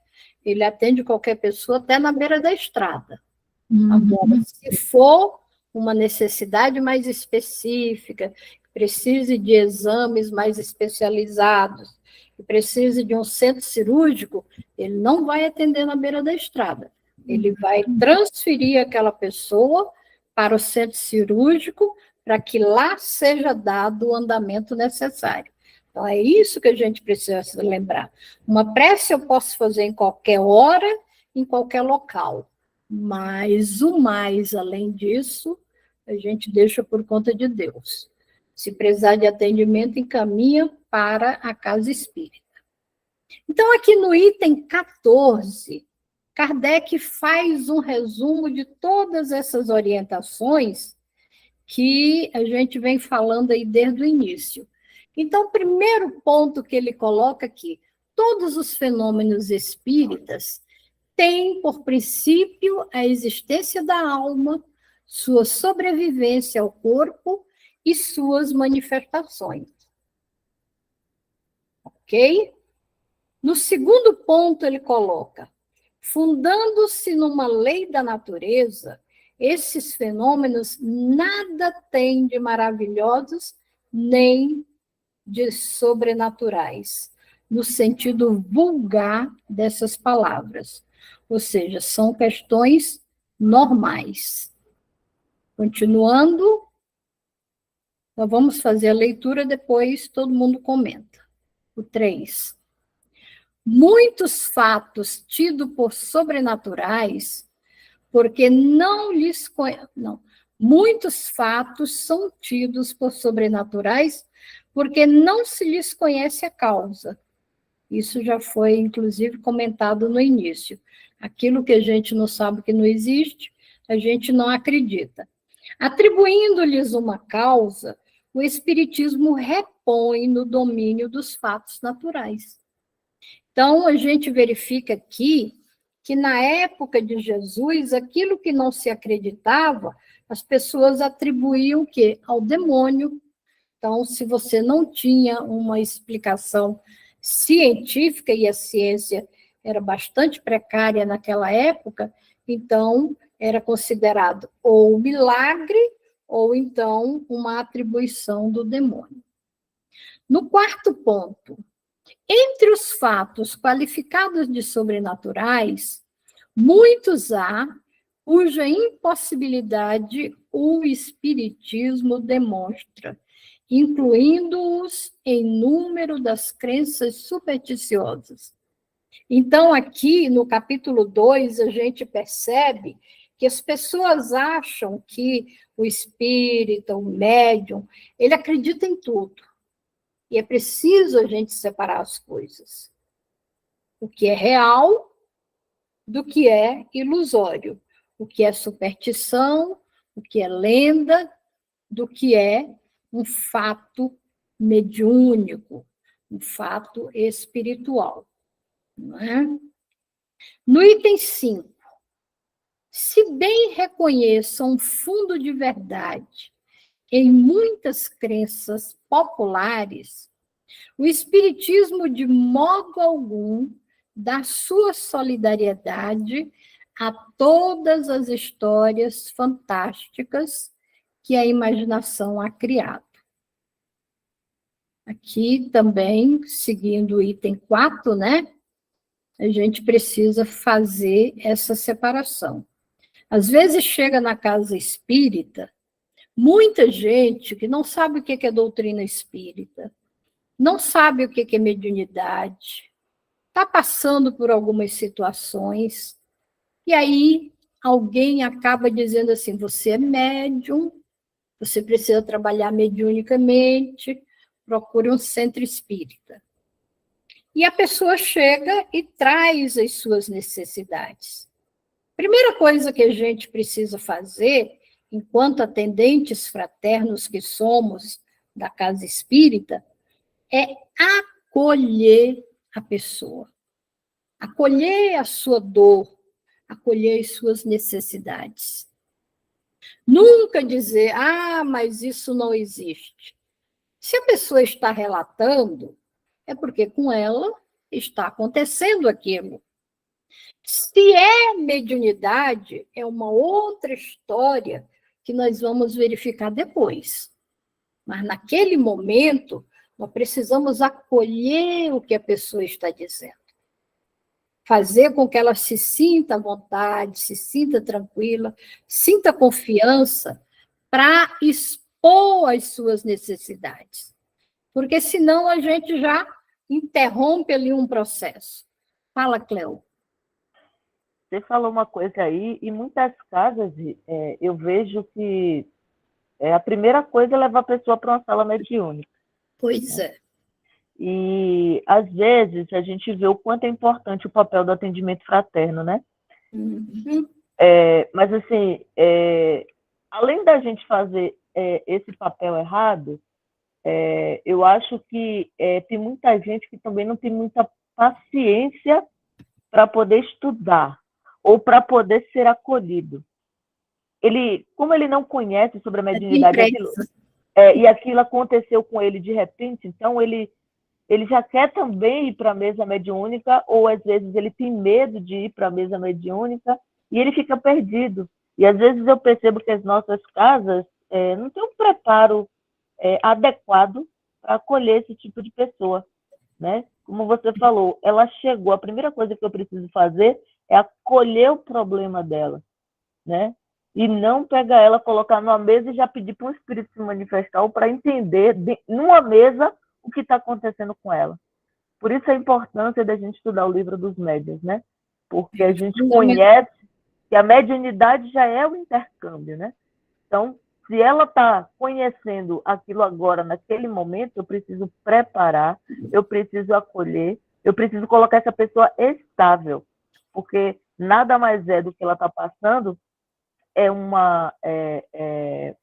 D: ele atende qualquer pessoa até na beira da estrada. Agora, se for uma necessidade mais específica, precise de exames mais especializados, precise de um centro cirúrgico, ele não vai atender na beira da estrada. Ele vai transferir aquela pessoa para o centro cirúrgico para que lá seja dado o andamento necessário. Então, é isso que a gente precisa lembrar. Uma prece eu posso fazer em qualquer hora, em qualquer local, mas o mais além disso, a gente deixa por conta de Deus. Se precisar de atendimento, encaminha para a casa espírita. Então, aqui no item 14, Kardec faz um resumo de todas essas orientações que a gente vem falando aí desde o início. Então, o primeiro ponto que ele coloca aqui, todos os fenômenos espíritas têm por princípio a existência da alma, sua sobrevivência ao corpo e suas manifestações. Ok? No segundo ponto, ele coloca, fundando-se numa lei da natureza, esses fenômenos nada têm de maravilhosos nem de sobrenaturais, no sentido vulgar dessas palavras. Ou seja, são questões normais. Continuando, nós vamos fazer a leitura, depois todo mundo comenta. O 3. Muitos fatos tidos por sobrenaturais, porque muitos fatos são tidos por sobrenaturais, porque não se lhes conhece a causa. Isso já foi, inclusive, comentado no início. Aquilo que a gente não sabe que não existe, a gente não acredita. Atribuindo-lhes uma causa, o Espiritismo repõe no domínio dos fatos naturais. Então, a gente verifica aqui que, na época de Jesus, aquilo que não se acreditava, as pessoas atribuíam o quê? Ao demônio. Então, se você não tinha uma explicação científica, e a ciência era bastante precária naquela época, então era considerado ou milagre, ou então uma atribuição do demônio. No quarto ponto, entre os fatos qualificados de sobrenaturais, muitos há cuja impossibilidade o Espiritismo demonstra, incluindo-os em número das crenças supersticiosas. Então, aqui no capítulo 2, a gente percebe que as pessoas acham que o espírita, o médium, ele acredita em tudo. E é preciso a gente separar as coisas. O que é real do que é ilusório. O que é superstição, o que é lenda, do que é um fato mediúnico, um fato espiritual. Não é? No item 5, se bem reconheçam um fundo de verdade em muitas crenças populares, o Espiritismo de modo algum dá sua solidariedade a todas as histórias fantásticas que a imaginação ha criado. Aqui também, seguindo o item 4, né? A gente precisa fazer essa separação. Às vezes chega na casa espírita muita gente que não sabe o que é doutrina espírita, não sabe o que é mediunidade, está passando por algumas situações, e aí alguém acaba dizendo assim, você é médium, você precisa trabalhar mediunicamente, procure um centro espírita. E a pessoa chega e traz as suas necessidades. Primeira coisa que a gente precisa fazer, enquanto atendentes fraternos que somos da casa espírita, é acolher a pessoa. Acolher a sua dor, acolher as suas necessidades. Nunca dizer, mas isso não existe. Se a pessoa está relatando, é porque com ela está acontecendo aquilo. Se é mediunidade, é uma outra história que nós vamos verificar depois. Mas naquele momento, nós precisamos acolher o que a pessoa está dizendo. Fazer com que ela se sinta à vontade, se sinta tranquila, sinta confiança para expor as suas necessidades. Porque senão a gente já interrompe ali um processo. Fala, Cleo.
I: Você falou uma coisa aí, e muitas casas eu vejo que a primeira coisa é levar a pessoa para uma sala mediúnica.
D: Pois é.
I: E, às vezes, a gente vê o quanto é importante o papel do atendimento fraterno, né?
D: Uhum.
I: Mas, assim, além da gente fazer esse papel errado, eu acho que tem muita gente que também não tem muita paciência para poder estudar ou para poder ser acolhido. Como ele não conhece sobre a mediunidade, e aquilo aconteceu com ele de repente, então ele já quer também ir para a mesa mediúnica, ou às vezes ele tem medo de ir para a mesa mediúnica, e ele fica perdido. E às vezes eu percebo que as nossas casas não têm um preparo adequado para acolher esse tipo de pessoa, né? Como você falou, ela chegou, a primeira coisa que eu preciso fazer é acolher o problema dela, né? E não pegar ela, colocar numa mesa e já pedir para um espírito se manifestar ou para entender, numa mesa, o que está acontecendo com ela. Por isso a importância da gente estudar o livro dos médiuns, né? Porque a gente conhece que a mediunidade já é o intercâmbio, né? Então, se ela está conhecendo aquilo agora, naquele momento, eu preciso preparar, eu preciso acolher, eu preciso colocar essa pessoa estável, porque nada mais é do que ela está passando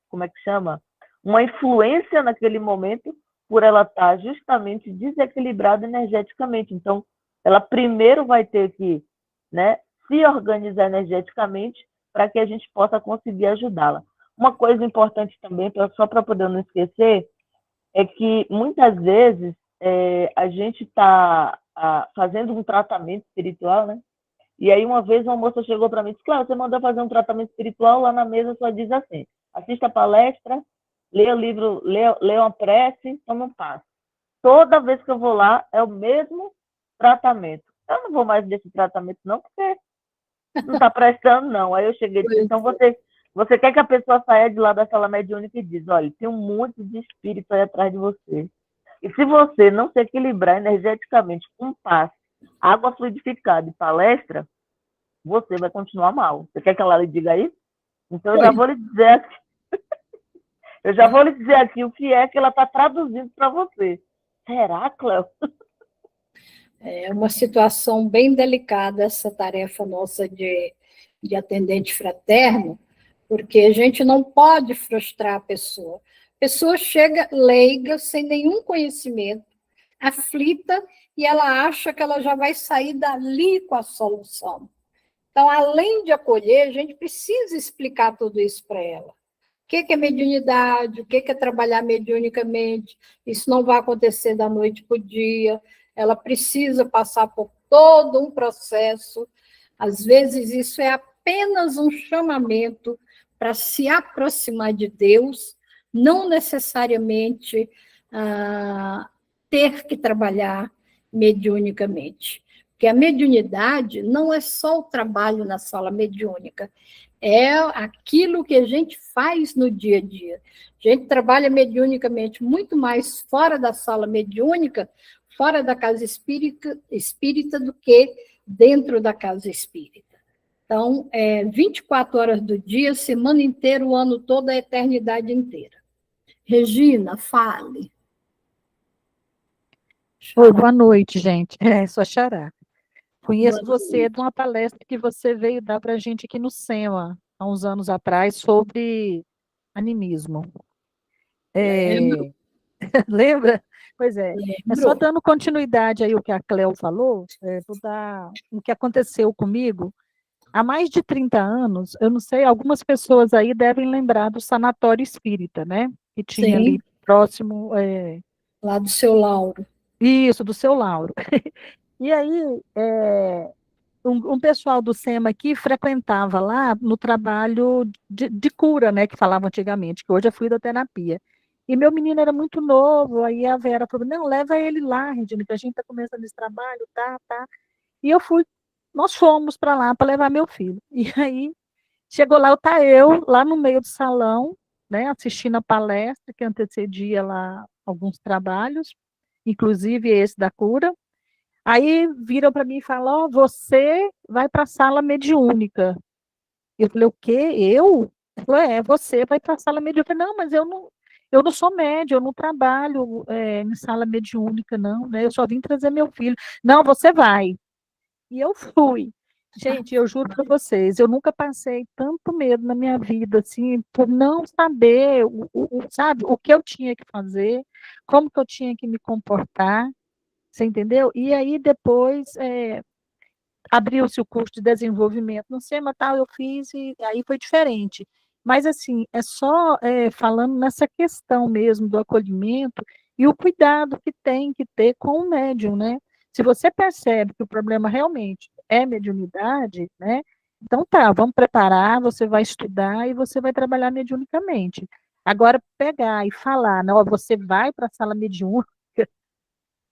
I: como é que chama? Uma influência naquele momento por ela estar justamente desequilibrada energeticamente. Então, ela primeiro vai ter que, né, se organizar energeticamente para que a gente possa conseguir ajudá-la. Uma coisa importante também, só para poder não esquecer, é que muitas vezes a gente está fazendo um tratamento espiritual, né? E aí uma vez uma moça chegou para mim e disse, claro, você mandou fazer um tratamento espiritual, lá na mesa só diz assim, assista a palestra, leia o livro, leia uma prece, toma um passo. Toda vez que eu vou lá, é o mesmo tratamento. Eu não vou mais desse tratamento não, porque não está prestando, não. Aí eu cheguei e disse, então você quer que a pessoa saia de lá da sala mediúnica e diz, olha, tem um monte de espírito aí atrás de você. E se você não se equilibrar energeticamente com passe, água fluidificada e palestra, você vai continuar mal. Você quer que ela lhe diga isso? Então eu já vou lhe dizer aqui, o que é que ela está traduzindo para você. Será, Cleo?
D: É uma situação bem delicada essa tarefa nossa de atendente fraterno, porque a gente não pode frustrar a pessoa. A pessoa chega leiga, sem nenhum conhecimento, aflita, e ela acha que ela já vai sair dali com a solução. Então, além de acolher, a gente precisa explicar tudo isso para ela. O que é mediunidade, o que é trabalhar mediunicamente, isso não vai acontecer da noite para o dia, ela precisa passar por todo um processo. Às vezes, isso é apenas um chamamento para se aproximar de Deus, não necessariamente ter que trabalhar mediunicamente. Porque a mediunidade não é só o trabalho na sala mediúnica, é aquilo que a gente faz no dia a dia. A gente trabalha mediunicamente muito mais fora da sala mediúnica, fora da casa espírita do que dentro da casa espírita. Então, 24 horas do dia, semana inteira, o ano todo, a eternidade inteira. Regina, fale.
J: Oi, boa noite, gente. Sou a Xará. Conheço você de uma palestra que você veio dar para a gente aqui no SEMA, há uns anos atrás, sobre animismo. Lembra? Pois é. É só dando continuidade aí o que a Cleo falou, vou dar o que aconteceu comigo. Há mais de 30 anos, eu não sei, algumas pessoas aí devem lembrar do Sanatório Espírita, né? Que tinha ali próximo...
D: Lá do seu Lauro.
J: Isso, do seu Lauro. E aí, um pessoal do SEMA aqui frequentava lá no trabalho de cura, né, que falava antigamente, que hoje é fluidoterapia. E meu menino era muito novo, aí a Vera falou, não, leva ele lá, Regina, que a gente está começando esse trabalho, tá. E nós fomos para lá para levar meu filho. E aí, chegou lá, eu lá no meio do salão, né, assistindo a palestra que antecedia lá alguns trabalhos, inclusive esse da cura. Aí viram para mim e falaram, você vai para a sala mediúnica. Eu falei, o quê? Eu? Ele falou, você vai para a sala mediúnica. Não, mas eu não sou médium, eu não trabalho em sala mediúnica, não, né? Eu só vim trazer meu filho. Não, você vai. E eu fui. Gente, eu juro para vocês, eu nunca passei tanto medo na minha vida, assim, por não saber, sabe, o que eu tinha que fazer, como que eu tinha que me comportar. Você entendeu? E aí, depois, abriu-se o curso de desenvolvimento no SEMA, tal, eu fiz, e aí foi diferente. Mas, assim, é só falando nessa questão mesmo do acolhimento e o cuidado que tem que ter com o médium, né? Se você percebe que o problema realmente é mediunidade, né? Então tá, vamos preparar, você vai estudar e você vai trabalhar mediunicamente. Agora, pegar e falar, não, você vai para a sala mediúnica,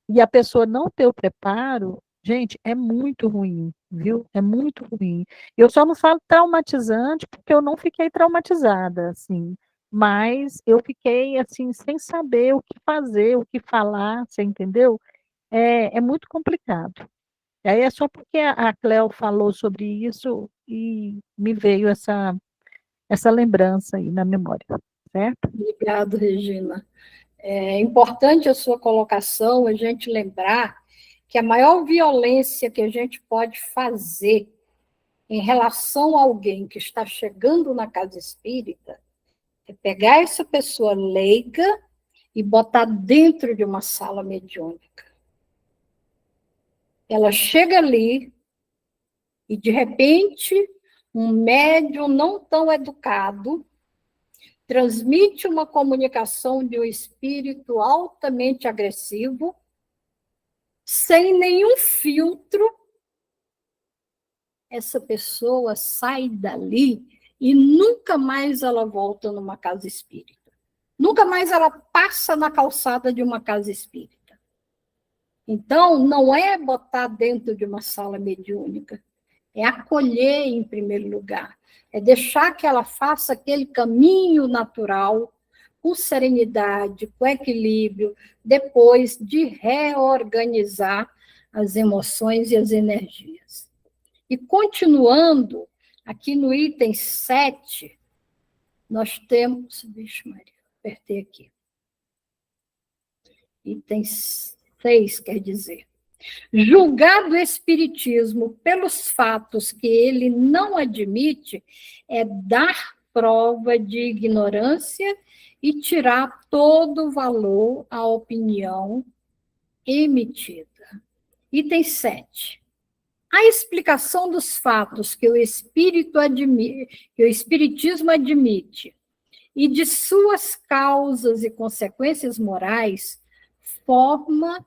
J: e a pessoa não ter o preparo, gente, é muito ruim, viu? É muito ruim. Eu só não falo traumatizante, porque eu não fiquei traumatizada, assim, mas eu fiquei, assim, sem saber o que fazer, o que falar, você entendeu? É muito complicado. E aí é só porque a Cleo falou sobre isso e me veio essa lembrança aí na memória, certo?
D: Obrigada, Regina. É importante a sua colocação, a gente lembrar que a maior violência que a gente pode fazer em relação a alguém que está chegando na casa espírita é pegar essa pessoa leiga e botar dentro de uma sala mediúnica. Ela chega ali e, de repente, um médium não tão educado transmite uma comunicação de um espírito altamente agressivo, sem nenhum filtro. Essa pessoa sai dali e nunca mais ela volta numa casa espírita. Nunca mais ela passa na calçada de uma casa espírita. Então, não é botar dentro de uma sala mediúnica, é acolher em primeiro lugar, é deixar que ela faça aquele caminho natural, com serenidade, com equilíbrio, depois de reorganizar as emoções e as energias. E continuando, aqui no item 7, nós temos... Vixe, Maria, apertei aqui. Item 6, quer dizer, julgar do espiritismo pelos fatos que ele não admite é dar prova de ignorância e tirar todo o valor à opinião emitida. Item 7. A explicação dos fatos que o espiritismo admite e de suas causas e consequências morais forma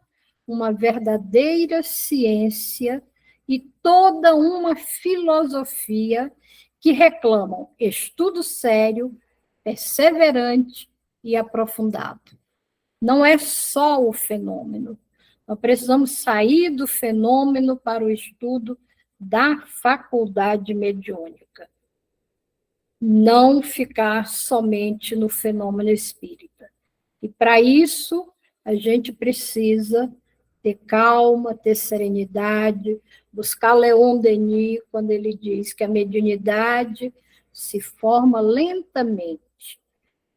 D: uma verdadeira ciência e toda uma filosofia que reclamam estudo sério, perseverante e aprofundado. Não é só o fenômeno. Nós precisamos sair do fenômeno para o estudo da faculdade mediúnica. Não ficar somente no fenômeno espírita. E, para isso, a gente precisa ter calma, ter serenidade, buscar Leon Denis, quando ele diz que a mediunidade se forma lentamente,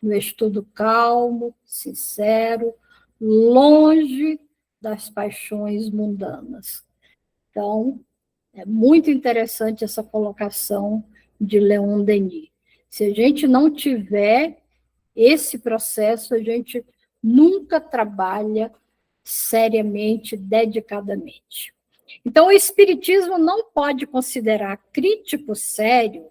D: no estudo calmo, sincero, longe das paixões mundanas. Então, é muito interessante essa colocação de Leon Denis. Se a gente não tiver esse processo, a gente nunca trabalha seriamente, dedicadamente. Então, o Espiritismo não pode considerar crítico sério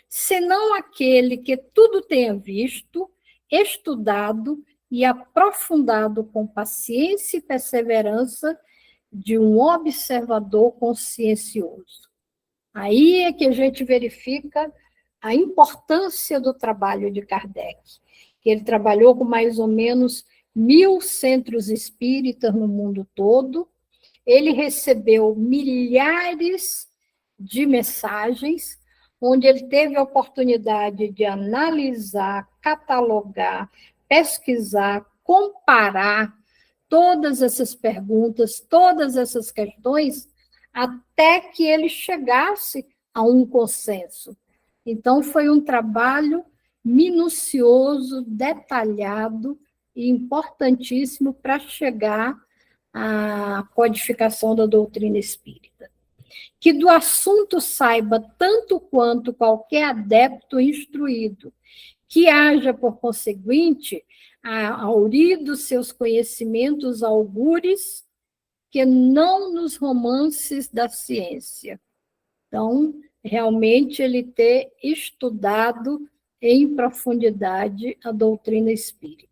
D: senão aquele que tudo tenha visto, estudado e aprofundado com paciência e perseverança de um observador consciencioso. Aí é que a gente verifica a importância do trabalho de Kardec, que ele trabalhou com mais ou menos 1000 centros espíritas no mundo todo, ele recebeu milhares de mensagens, onde ele teve a oportunidade de analisar, catalogar, pesquisar, comparar todas essas perguntas, todas essas questões, até que ele chegasse a um consenso. Então, foi um trabalho minucioso, detalhado e importantíssimo para chegar à codificação da doutrina espírita. Que do assunto saiba tanto quanto qualquer adepto instruído, que haja, por conseguinte, aurido seus conhecimentos augures, que não nos romances da ciência. Então, realmente, ele ter estudado em profundidade a doutrina espírita.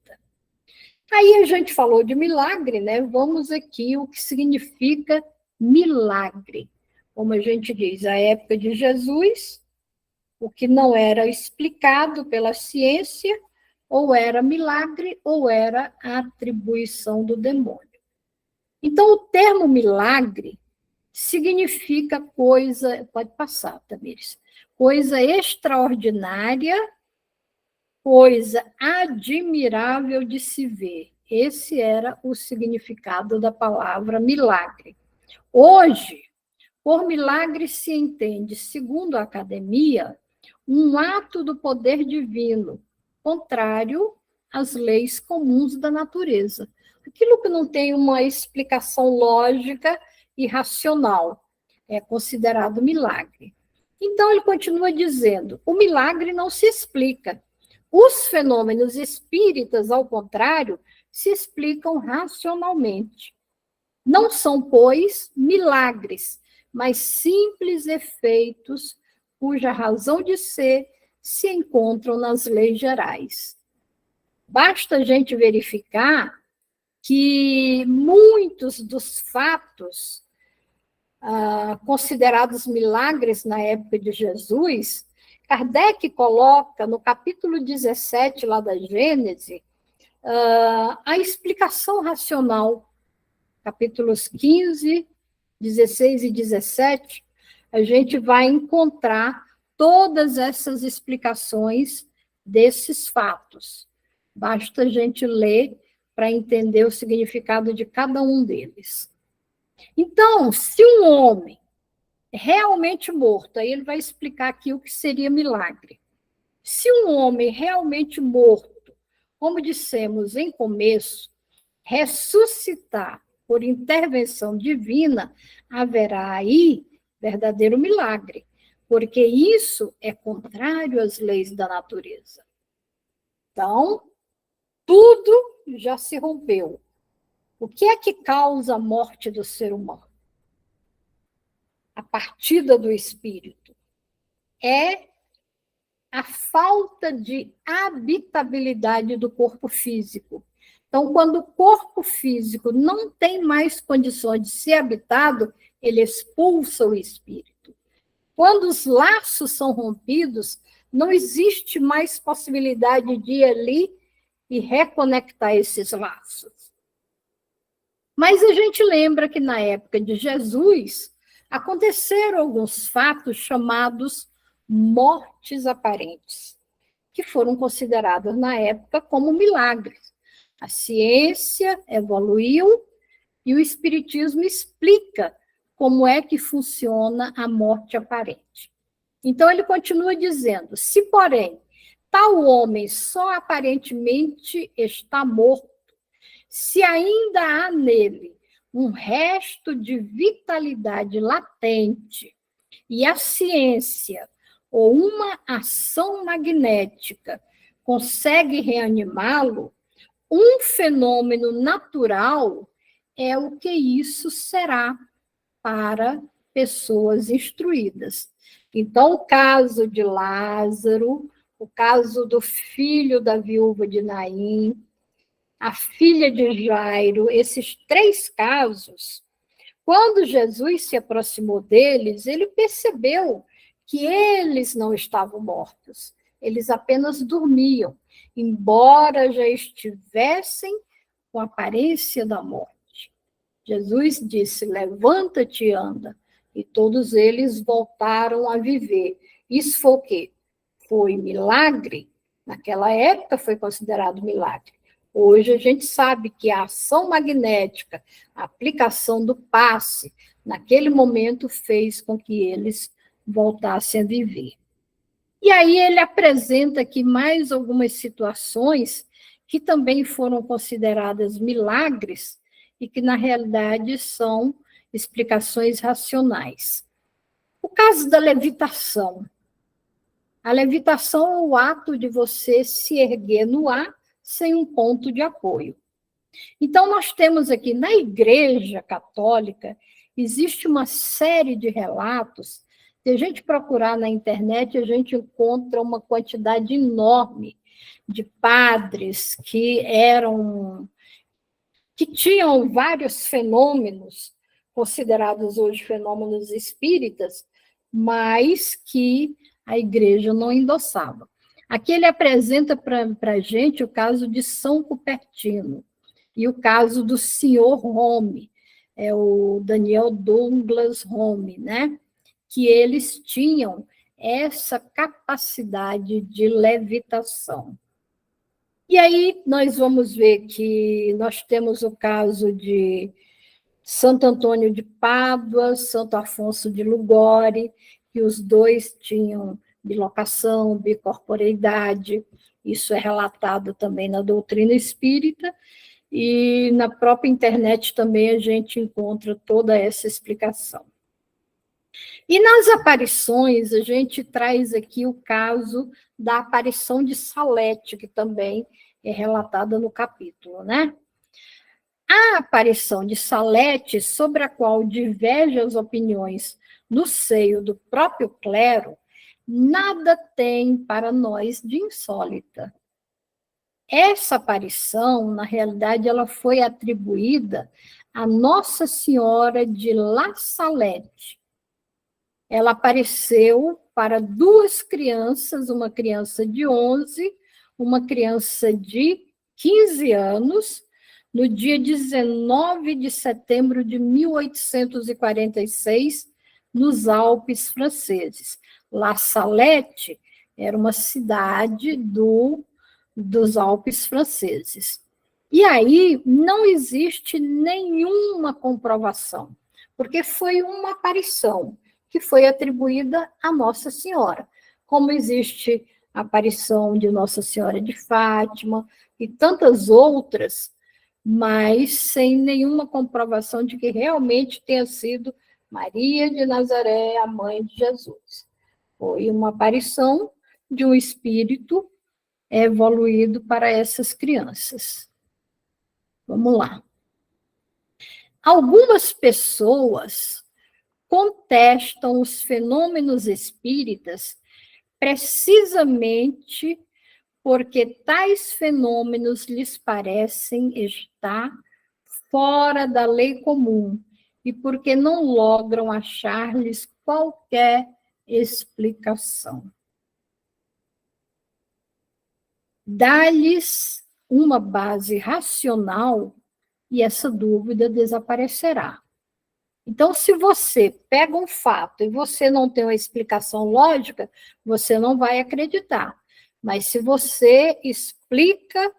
D: Aí a gente falou de milagre, né? Vamos aqui o que significa milagre. Como a gente diz, a época de Jesus, o que não era explicado pela ciência, ou era milagre, ou era a atribuição do demônio. Então, o termo milagre significa coisa, pode passar, Tamires, coisa extraordinária, coisa admirável de se ver. Esse era o significado da palavra milagre. Hoje, por milagre se entende, segundo a academia, um ato do poder divino, contrário às leis comuns da natureza. Aquilo que não tem uma explicação lógica e racional é considerado milagre. Então, ele continua dizendo, o milagre não se explica. Os fenômenos espíritas, ao contrário, se explicam racionalmente. Não são, pois, milagres, mas simples efeitos cuja razão de ser se encontram nas leis gerais. Basta a gente verificar que muitos dos fatos considerados milagres na época de Jesus, Kardec coloca no capítulo 17 lá da Gênese a explicação racional, capítulos 15, 16 e 17, a gente vai encontrar todas essas explicações desses fatos. Basta a gente ler para entender o significado de cada um deles. Então, se um homem é realmente morto, aí ele vai explicar aqui o que seria milagre. Se um homem realmente morto, como dissemos em começo, ressuscitar por intervenção divina, haverá aí verdadeiro milagre, porque isso é contrário às leis da natureza. Então, tudo já se rompeu. O que é que causa a morte do ser humano? A partida do espírito. É a falta de habitabilidade do corpo físico. Então, quando o corpo físico não tem mais condições de ser habitado, ele expulsa o espírito. Quando os laços são rompidos, não existe mais possibilidade de ir ali e reconectar esses laços. Mas a gente lembra que na época de Jesus, aconteceram alguns fatos chamados mortes aparentes, que foram considerados na época como milagres. A ciência evoluiu e o Espiritismo explica como é que funciona a morte aparente. Então, ele continua dizendo: se, porém, tal homem só aparentemente está morto, se ainda há nele um resto de vitalidade latente e a ciência ou uma ação magnética consegue reanimá-lo, um fenômeno natural é o que isso será para pessoas instruídas. Então, o caso de Lázaro, o caso do filho da viúva de Naim, a filha de Jairo, esses 3 casos, quando Jesus se aproximou deles, ele percebeu que eles não estavam mortos, eles apenas dormiam, embora já estivessem com a aparência da morte. Jesus disse: levanta-te e anda. E todos eles voltaram a viver. Isso foi o quê? Foi milagre. Naquela época foi considerado milagre. Hoje a gente sabe que a ação magnética, a aplicação do passe, naquele momento fez com que eles voltassem a viver. E aí ele apresenta aqui mais algumas situações que também foram consideradas milagres e que, na realidade, são explicações racionais. O caso da levitação. A levitação é o ato de você se erguer no ar sem um ponto de apoio. Então, nós temos aqui, na Igreja Católica, existe uma série de relatos. Se a gente procurar na internet, a gente encontra uma quantidade enorme de padres que tinham vários fenômenos, considerados hoje fenômenos espíritas, mas que a Igreja não endossava. Aqui ele apresenta para a gente o caso de São Cupertino e o caso do Sr. Home, é o Daniel Douglas Home, né? Que eles tinham essa capacidade de levitação. E aí nós vamos ver que nós temos o caso de Santo Antônio de Pádua, Santo Afonso de Lugori, que os dois tinham bilocação, bicorporeidade. Isso é relatado também na doutrina espírita, e na própria internet também a gente encontra toda essa explicação. E nas aparições, a gente traz aqui o caso da aparição de Salete, que também é relatada no capítulo, né? A aparição de Salete, sobre a qual divergem as opiniões no seio do próprio clero, nada tem para nós de insólita. Essa aparição, na realidade, ela foi atribuída a Nossa Senhora de La Salette. Ela apareceu para 2 crianças, uma criança de 11, uma criança de 15 anos, no dia 19 de setembro de 1846, nos Alpes franceses. La Salette era uma cidade dos Alpes franceses. E aí não existe nenhuma comprovação, porque foi uma aparição que foi atribuída a Nossa Senhora, como existe a aparição de Nossa Senhora de Fátima e tantas outras, mas sem nenhuma comprovação de que realmente tenha sido Maria de Nazaré, a mãe de Jesus. Foi uma aparição de um espírito evoluído para essas crianças. Vamos lá. Algumas pessoas contestam os fenômenos espíritas precisamente porque tais fenômenos lhes parecem estar fora da lei comum e porque não logram achar-lhes qualquer explicação. Dá-lhes uma base racional e essa dúvida desaparecerá. Então, se você pega um fato e você não tem uma explicação lógica, você não vai acreditar. Mas se você explica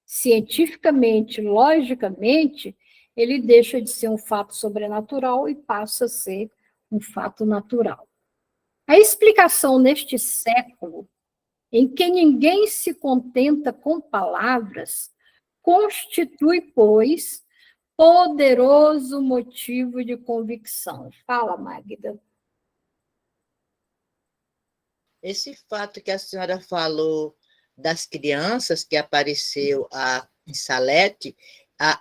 D: cientificamente, logicamente, ele deixa de ser um fato sobrenatural e passa a ser um fato natural. A explicação neste século, em que ninguém se contenta com palavras, constitui, pois, poderoso motivo de convicção. Fala, Magda.
E: Esse fato que a senhora falou das crianças que apareceu em Salete,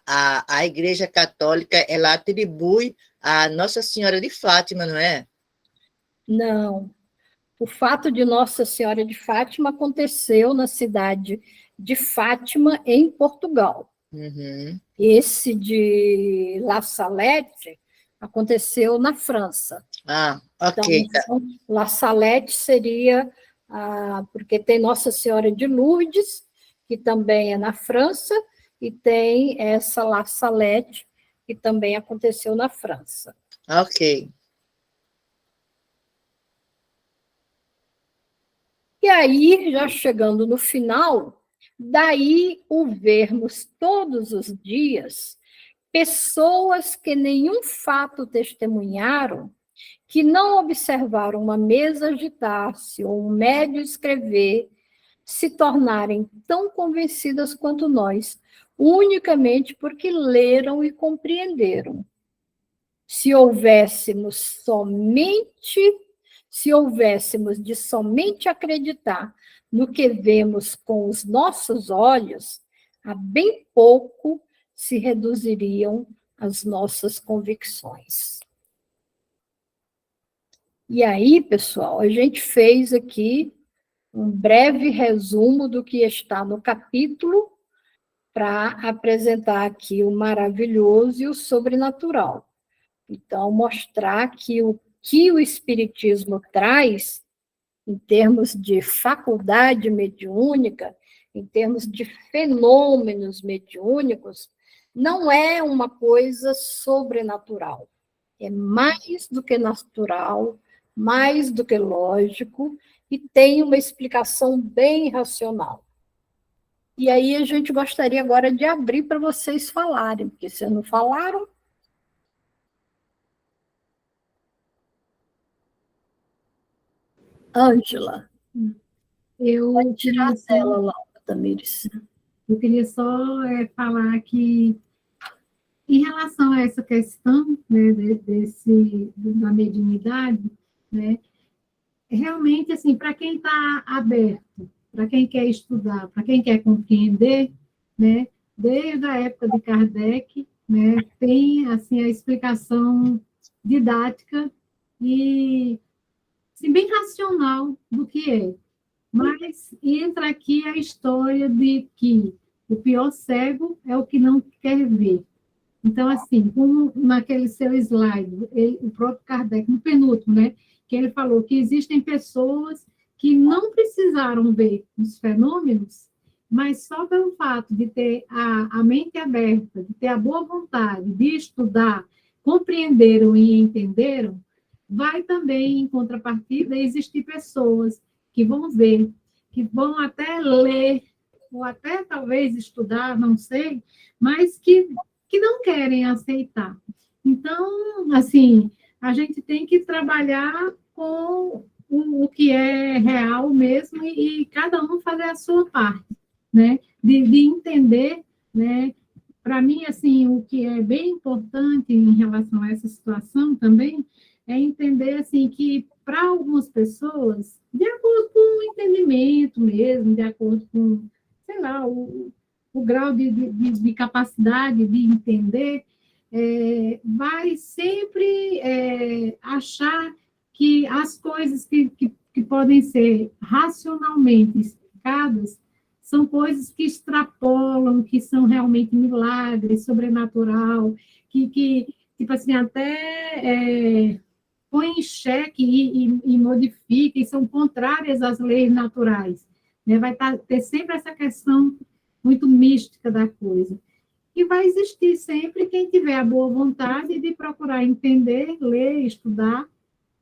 E: a Igreja Católica ela atribui a Nossa Senhora de Fátima, não é?
D: Não. O fato de Nossa Senhora de Fátima aconteceu na cidade de Fátima, em Portugal.
E: Uhum.
D: Esse de La Salette aconteceu na França.
E: Ah, ok.
D: Então, La Salette seria, porque tem Nossa Senhora de Lourdes, que também é na França, e tem essa La Salette, que também aconteceu na França.
E: Ok.
D: E aí, já chegando no final, daí o vermos todos os dias pessoas que nenhum fato testemunharam, que não observaram uma mesa agitar-se ou um médio escrever, se tornarem tão convencidas quanto nós, unicamente porque leram e compreenderam. Se houvéssemos de somente acreditar no que vemos com os nossos olhos, a bem pouco se reduziriam as nossas convicções. E aí, pessoal, a gente fez aqui um breve resumo do que está no capítulo para apresentar aqui o maravilhoso e o sobrenatural. Então, mostrar que o Espiritismo traz, em termos de faculdade mediúnica, em termos de fenômenos mediúnicos, não é uma coisa sobrenatural. É mais do que natural, mais do que lógico, e tem uma explicação bem racional. E aí a gente gostaria agora de abrir para vocês falarem, porque se não falaram... Ângela,
F: Eu
D: tirar a
F: queria
D: tela lá, Tamires.
F: Eu queria só falar que, em relação a essa questão, né, da mediunidade, né, realmente, assim, para quem está aberto, para quem quer estudar, para quem quer compreender, né, desde a época de Kardec, né, tem, assim, a explicação didática e, assim, bem racional do que é. Mas entra aqui a história de que o pior cego é o que não quer ver. Então, assim, como naquele seu slide, o próprio Kardec, no penúltimo, né, que ele falou que existem pessoas que não precisaram ver os fenômenos, mas só pelo fato de ter a mente aberta, de ter a boa vontade de estudar, compreenderam e entenderam, vai também, em contrapartida, existir pessoas que vão ver, que vão até ler, ou até talvez estudar, não sei, mas que não querem aceitar. Então, assim, a gente tem que trabalhar com o que é real mesmo e cada um fazer a sua parte, né? De entender, né? Para mim, assim, o que é bem importante em relação a essa situação também é entender, assim, que para algumas pessoas, de acordo com o entendimento mesmo, de acordo com, sei lá, o grau de capacidade de entender, vai sempre achar que as coisas que podem ser racionalmente explicadas são coisas que extrapolam, que são realmente milagres, sobrenatural, que tipo assim, até põe em xeque e modifica, e são contrárias às leis naturais. Né? Vai ter sempre essa questão muito mística da coisa. E vai existir sempre quem tiver a boa vontade de procurar entender, ler, estudar,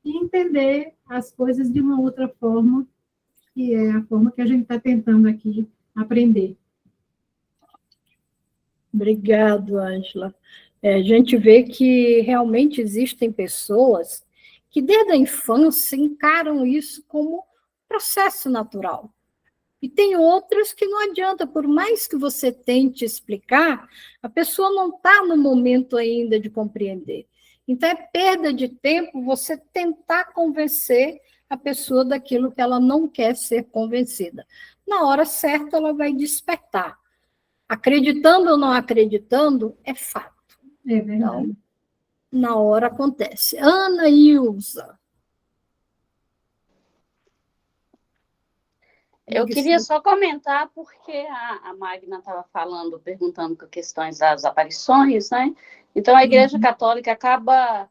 F: e entender as coisas de uma outra forma, que é a forma que a gente está tentando aqui aprender.
D: Obrigado, Ângela. A gente vê que realmente existem pessoas que, desde a infância, encaram isso como processo natural. E tem outras que não adianta, por mais que você tente explicar, a pessoa não está no momento ainda de compreender. Então, é perda de tempo você tentar convencer a pessoa daquilo que ela não quer ser convencida. Na hora certa, ela vai despertar. Acreditando ou não acreditando, é fato.
F: É verdade.
D: Então, na hora acontece. Ana Ilza.
K: Eu queria só comentar, porque a Magna estava falando, perguntando por questões das aparições, né? Então, a Igreja Católica acaba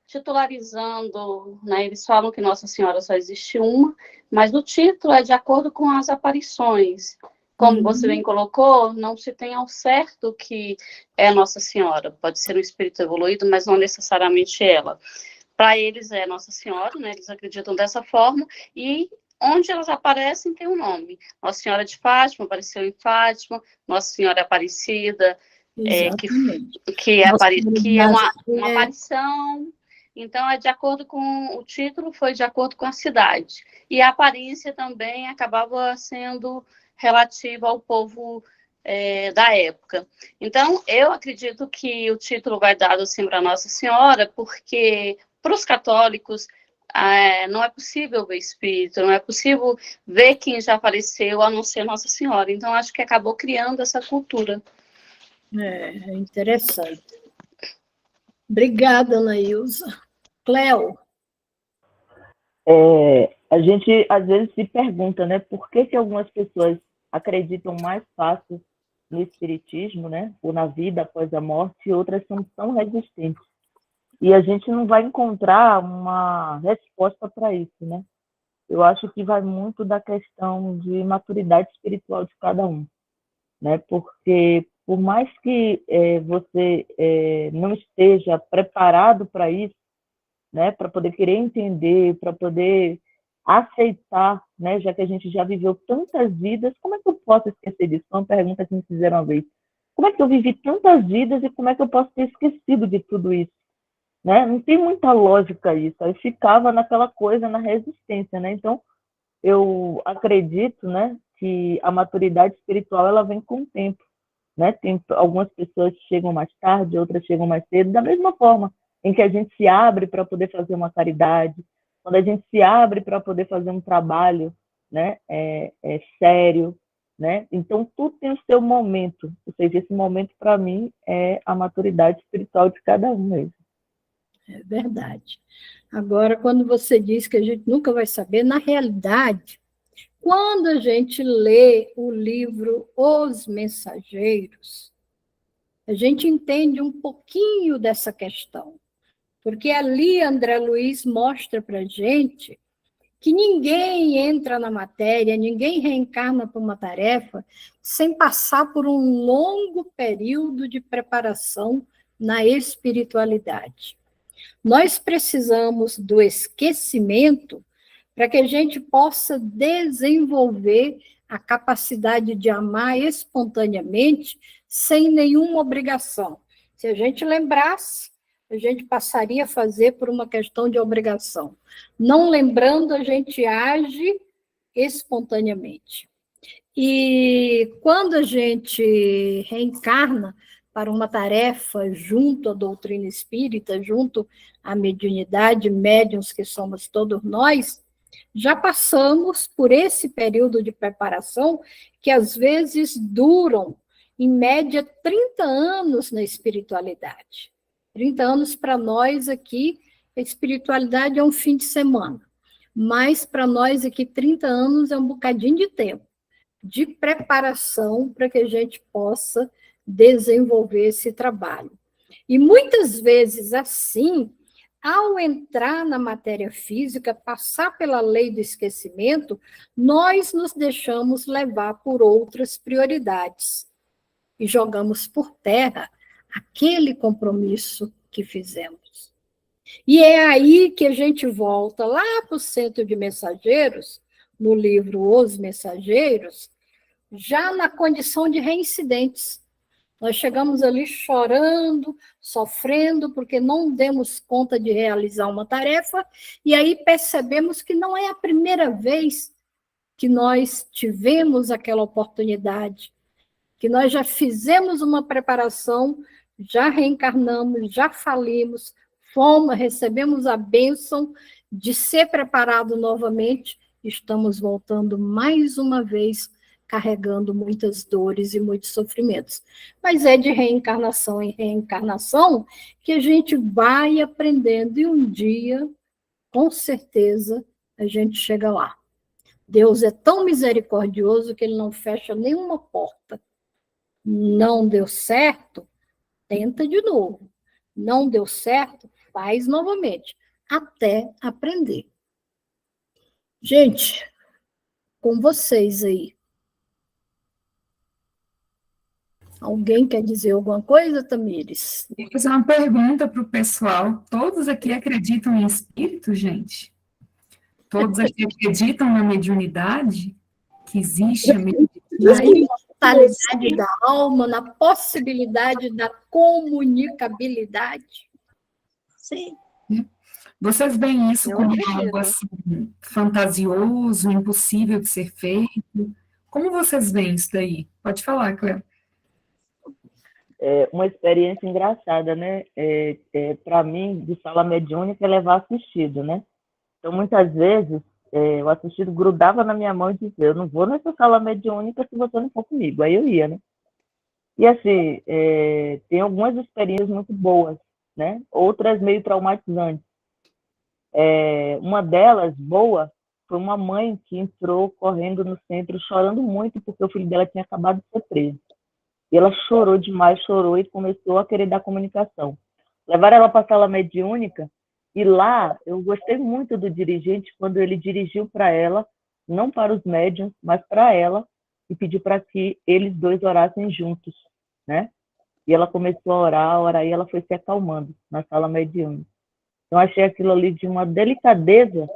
K: titularizando, né? Eles falam que Nossa Senhora só existe uma, mas o título é de acordo com as aparições. Como você bem colocou, não se tem ao certo que é Nossa Senhora. Pode ser um espírito evoluído, mas não necessariamente ela. Para eles é Nossa Senhora, né? Eles acreditam dessa forma, e onde elas aparecem tem um nome. Nossa Senhora de Fátima apareceu em Fátima, Nossa Senhora Aparecida, que é uma aparição. Então, é de acordo com o título, foi de acordo com a cidade. E a aparência também acabava sendo relativa ao povo da época. Então, eu acredito que o título vai dado assim para Nossa Senhora, porque para os católicos não é possível ver espírito, não é possível ver quem já apareceu, a não ser Nossa Senhora. Então, acho que acabou criando essa cultura.
D: É interessante. Obrigada, Ana Ilza. Cléo?
I: A gente, às vezes, se pergunta, né, por que algumas pessoas acreditam mais fácil no espiritismo, né, ou na vida após a morte, e outras são tão resistentes. E a gente não vai encontrar uma resposta para isso, né? Eu acho que vai muito da questão de maturidade espiritual de cada um, né? Porque por mais que você não esteja preparado para isso, né? Para poder querer entender, para poder aceitar, né? Já que a gente já viveu tantas vidas, como é que eu posso esquecer disso? Foi uma pergunta que me fizeram uma vez. Como é que eu vivi tantas vidas e como é que eu posso ter esquecido de tudo isso? Né? Não tem muita lógica isso. Aí ficava naquela coisa, na resistência, né? Então, eu acredito, né, que a maturidade espiritual ela vem com o tempo, né? Tem algumas pessoas que chegam mais tarde, outras chegam mais cedo, da mesma forma em que a gente se abre para poder fazer uma caridade, quando a gente se abre para poder fazer um trabalho, né, sério, né? Então, tudo tem o seu momento. Ou seja, esse momento, para mim, é a maturidade espiritual de cada um mesmo.
D: É verdade. Agora, quando você diz que a gente nunca vai saber, na realidade, quando a gente lê o livro Os Mensageiros, a gente entende um pouquinho dessa questão. Porque ali André Luiz mostra para a gente que ninguém entra na matéria, ninguém reencarna para uma tarefa sem passar por um longo período de preparação na espiritualidade. Nós precisamos do esquecimento para que a gente possa desenvolver a capacidade de amar espontaneamente, sem nenhuma obrigação. Se a gente lembrasse, a gente passaria a fazer por uma questão de obrigação. Não lembrando, a gente age espontaneamente. E quando a gente reencarna para uma tarefa junto à doutrina espírita, junto à mediunidade, médiuns que somos todos nós, já passamos por esse período de preparação que às vezes duram, em média, 30 anos na espiritualidade. 30 anos para nós aqui, a espiritualidade é um fim de semana, mas para nós aqui 30 anos é um bocadinho de tempo, de preparação para que a gente possa desenvolver esse trabalho. E muitas vezes, assim, ao entrar na matéria física, passar pela lei do esquecimento, nós nos deixamos levar por outras prioridades e jogamos por terra aquele compromisso que fizemos. E é aí que a gente volta lá para o Centro de Mensageiros, no livro Os Mensageiros, já na condição de reincidentes. Nós chegamos ali chorando, sofrendo, porque não demos conta de realizar uma tarefa, e aí percebemos que não é a primeira vez que nós tivemos aquela oportunidade, que nós já fizemos uma preparação, já reencarnamos, já falimos, recebemos a bênção de ser preparado novamente, estamos voltando mais uma vez carregando muitas dores e muitos sofrimentos. Mas é de reencarnação em reencarnação que a gente vai aprendendo e um dia, com certeza, a gente chega lá. Deus é tão misericordioso que ele não fecha nenhuma porta. Não deu certo, tenta de novo. Não deu certo, faz novamente, até aprender. Gente, com vocês aí. Alguém quer dizer alguma coisa, Tamires?
A: Vou fazer uma pergunta para o pessoal. Todos aqui acreditam em espírito, gente? Todos aqui acreditam na mediunidade? Que existe a mediunidade?
D: Na imortalidade da alma, na possibilidade da comunicabilidade?
H: Sim.
A: Vocês veem isso como algo assim, fantasioso, impossível de ser feito? Como vocês veem isso daí? Pode falar, Cléo.
I: É uma experiência engraçada, né? Para mim, de sala mediúnica, é levar assistido, né? Então, muitas vezes, o assistido grudava na minha mão e dizia, eu não vou nessa sala mediúnica se você não for comigo. Aí eu ia, né? E, assim, tem algumas experiências muito boas, né? Outras meio traumatizantes. Uma delas, boa, foi uma mãe que entrou correndo no centro, chorando muito, porque o filho dela tinha acabado de ser preso. E ela chorou demais, chorou e começou a querer dar comunicação. Levaram ela para a sala mediúnica e lá eu gostei muito do dirigente quando ele dirigiu para ela, não para os médiuns, mas para ela, e pediu para que eles dois orassem juntos, né? E ela começou a orar, e ela foi se acalmando na sala mediúnica. Então, achei aquilo ali de uma delicadeza,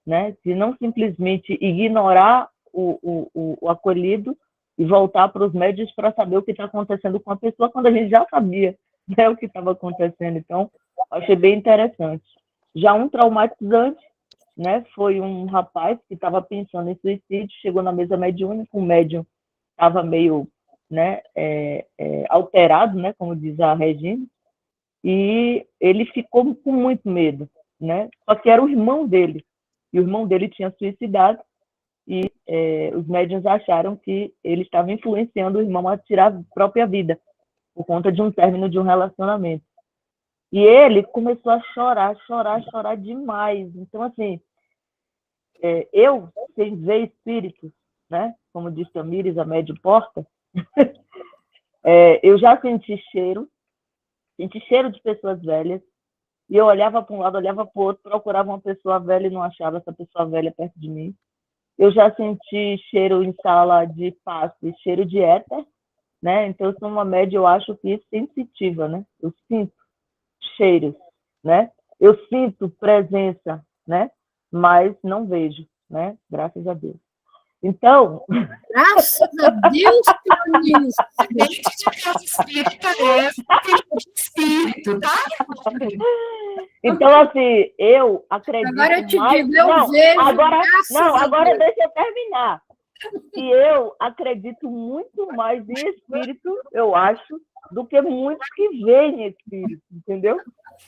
I: né? De não simplesmente ignorar o acolhido, e voltar para os médios para saber o que está acontecendo com a pessoa, quando a gente já sabia, né, o que estava acontecendo. Então, achei bem interessante. Já um traumatizante, né, foi um rapaz que estava pensando em suicídio, chegou na mesa mediúnica, o médium estava meio, né, alterado, né, como diz a Regina, e ele ficou com muito medo, né, só que era o irmão dele, e o irmão dele tinha suicidado, e os médiuns acharam que ele estava influenciando o irmão a tirar a própria vida, por conta de um término de um relacionamento. E ele começou a chorar demais. Então, assim, eu, sem ver espíritos, né, como disse a Tamires, a médium porta, eu já senti cheiro de pessoas velhas, e eu olhava para um lado, olhava para o outro, procurava uma pessoa velha e não achava essa pessoa velha perto de mim. Eu já senti cheiro em sala de passe, cheiro de éter, né? Então, eu sou uma média, eu acho que sensitiva, né? Eu sinto cheiros, né? Eu sinto presença, né? Mas não vejo, né? Graças a Deus. Então...
D: Graças a Deus,
A: espírito, tá?
I: Então, assim, eu acredito
D: agora eu te
I: mais...
D: digo, eu vejo...
I: Agora deixa eu terminar. E eu acredito muito mais em espírito, eu acho, do que muitos que veem espírito, entendeu?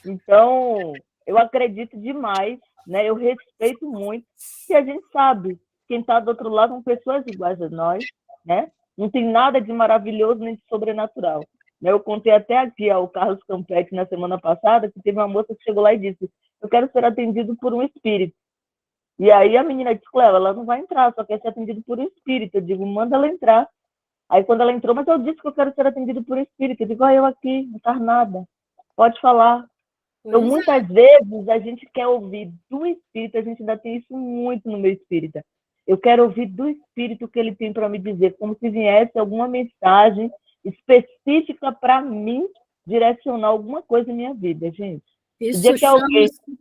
I: Então, eu acredito demais, né? Eu respeito muito, e a gente sabe, quem está do outro lado são pessoas iguais a nós, né? Não tem nada de maravilhoso nem de sobrenatural. Eu contei até aqui ao Carlos Campetti na semana passada que teve uma moça que chegou lá e disse, eu quero ser atendido por um espírito. E aí a menina disse, Cléo, ela não vai entrar, só quer ser atendida por um espírito. Eu digo, manda ela entrar. Aí quando ela entrou, mas eu disse que eu quero ser atendido por um espírito. Eu digo, eu aqui, encarnada. Pode falar. Então,
F: Pois é.
I: muitas vezes, a gente quer ouvir do Espírito, a gente ainda tem isso muito no meio espírita. Eu quero ouvir do Espírito o que ele tem para me dizer, como se viesse alguma mensagem específica para mim, direcionar alguma coisa em minha vida, gente.
D: Isso
I: dia que alguém...
D: chama-se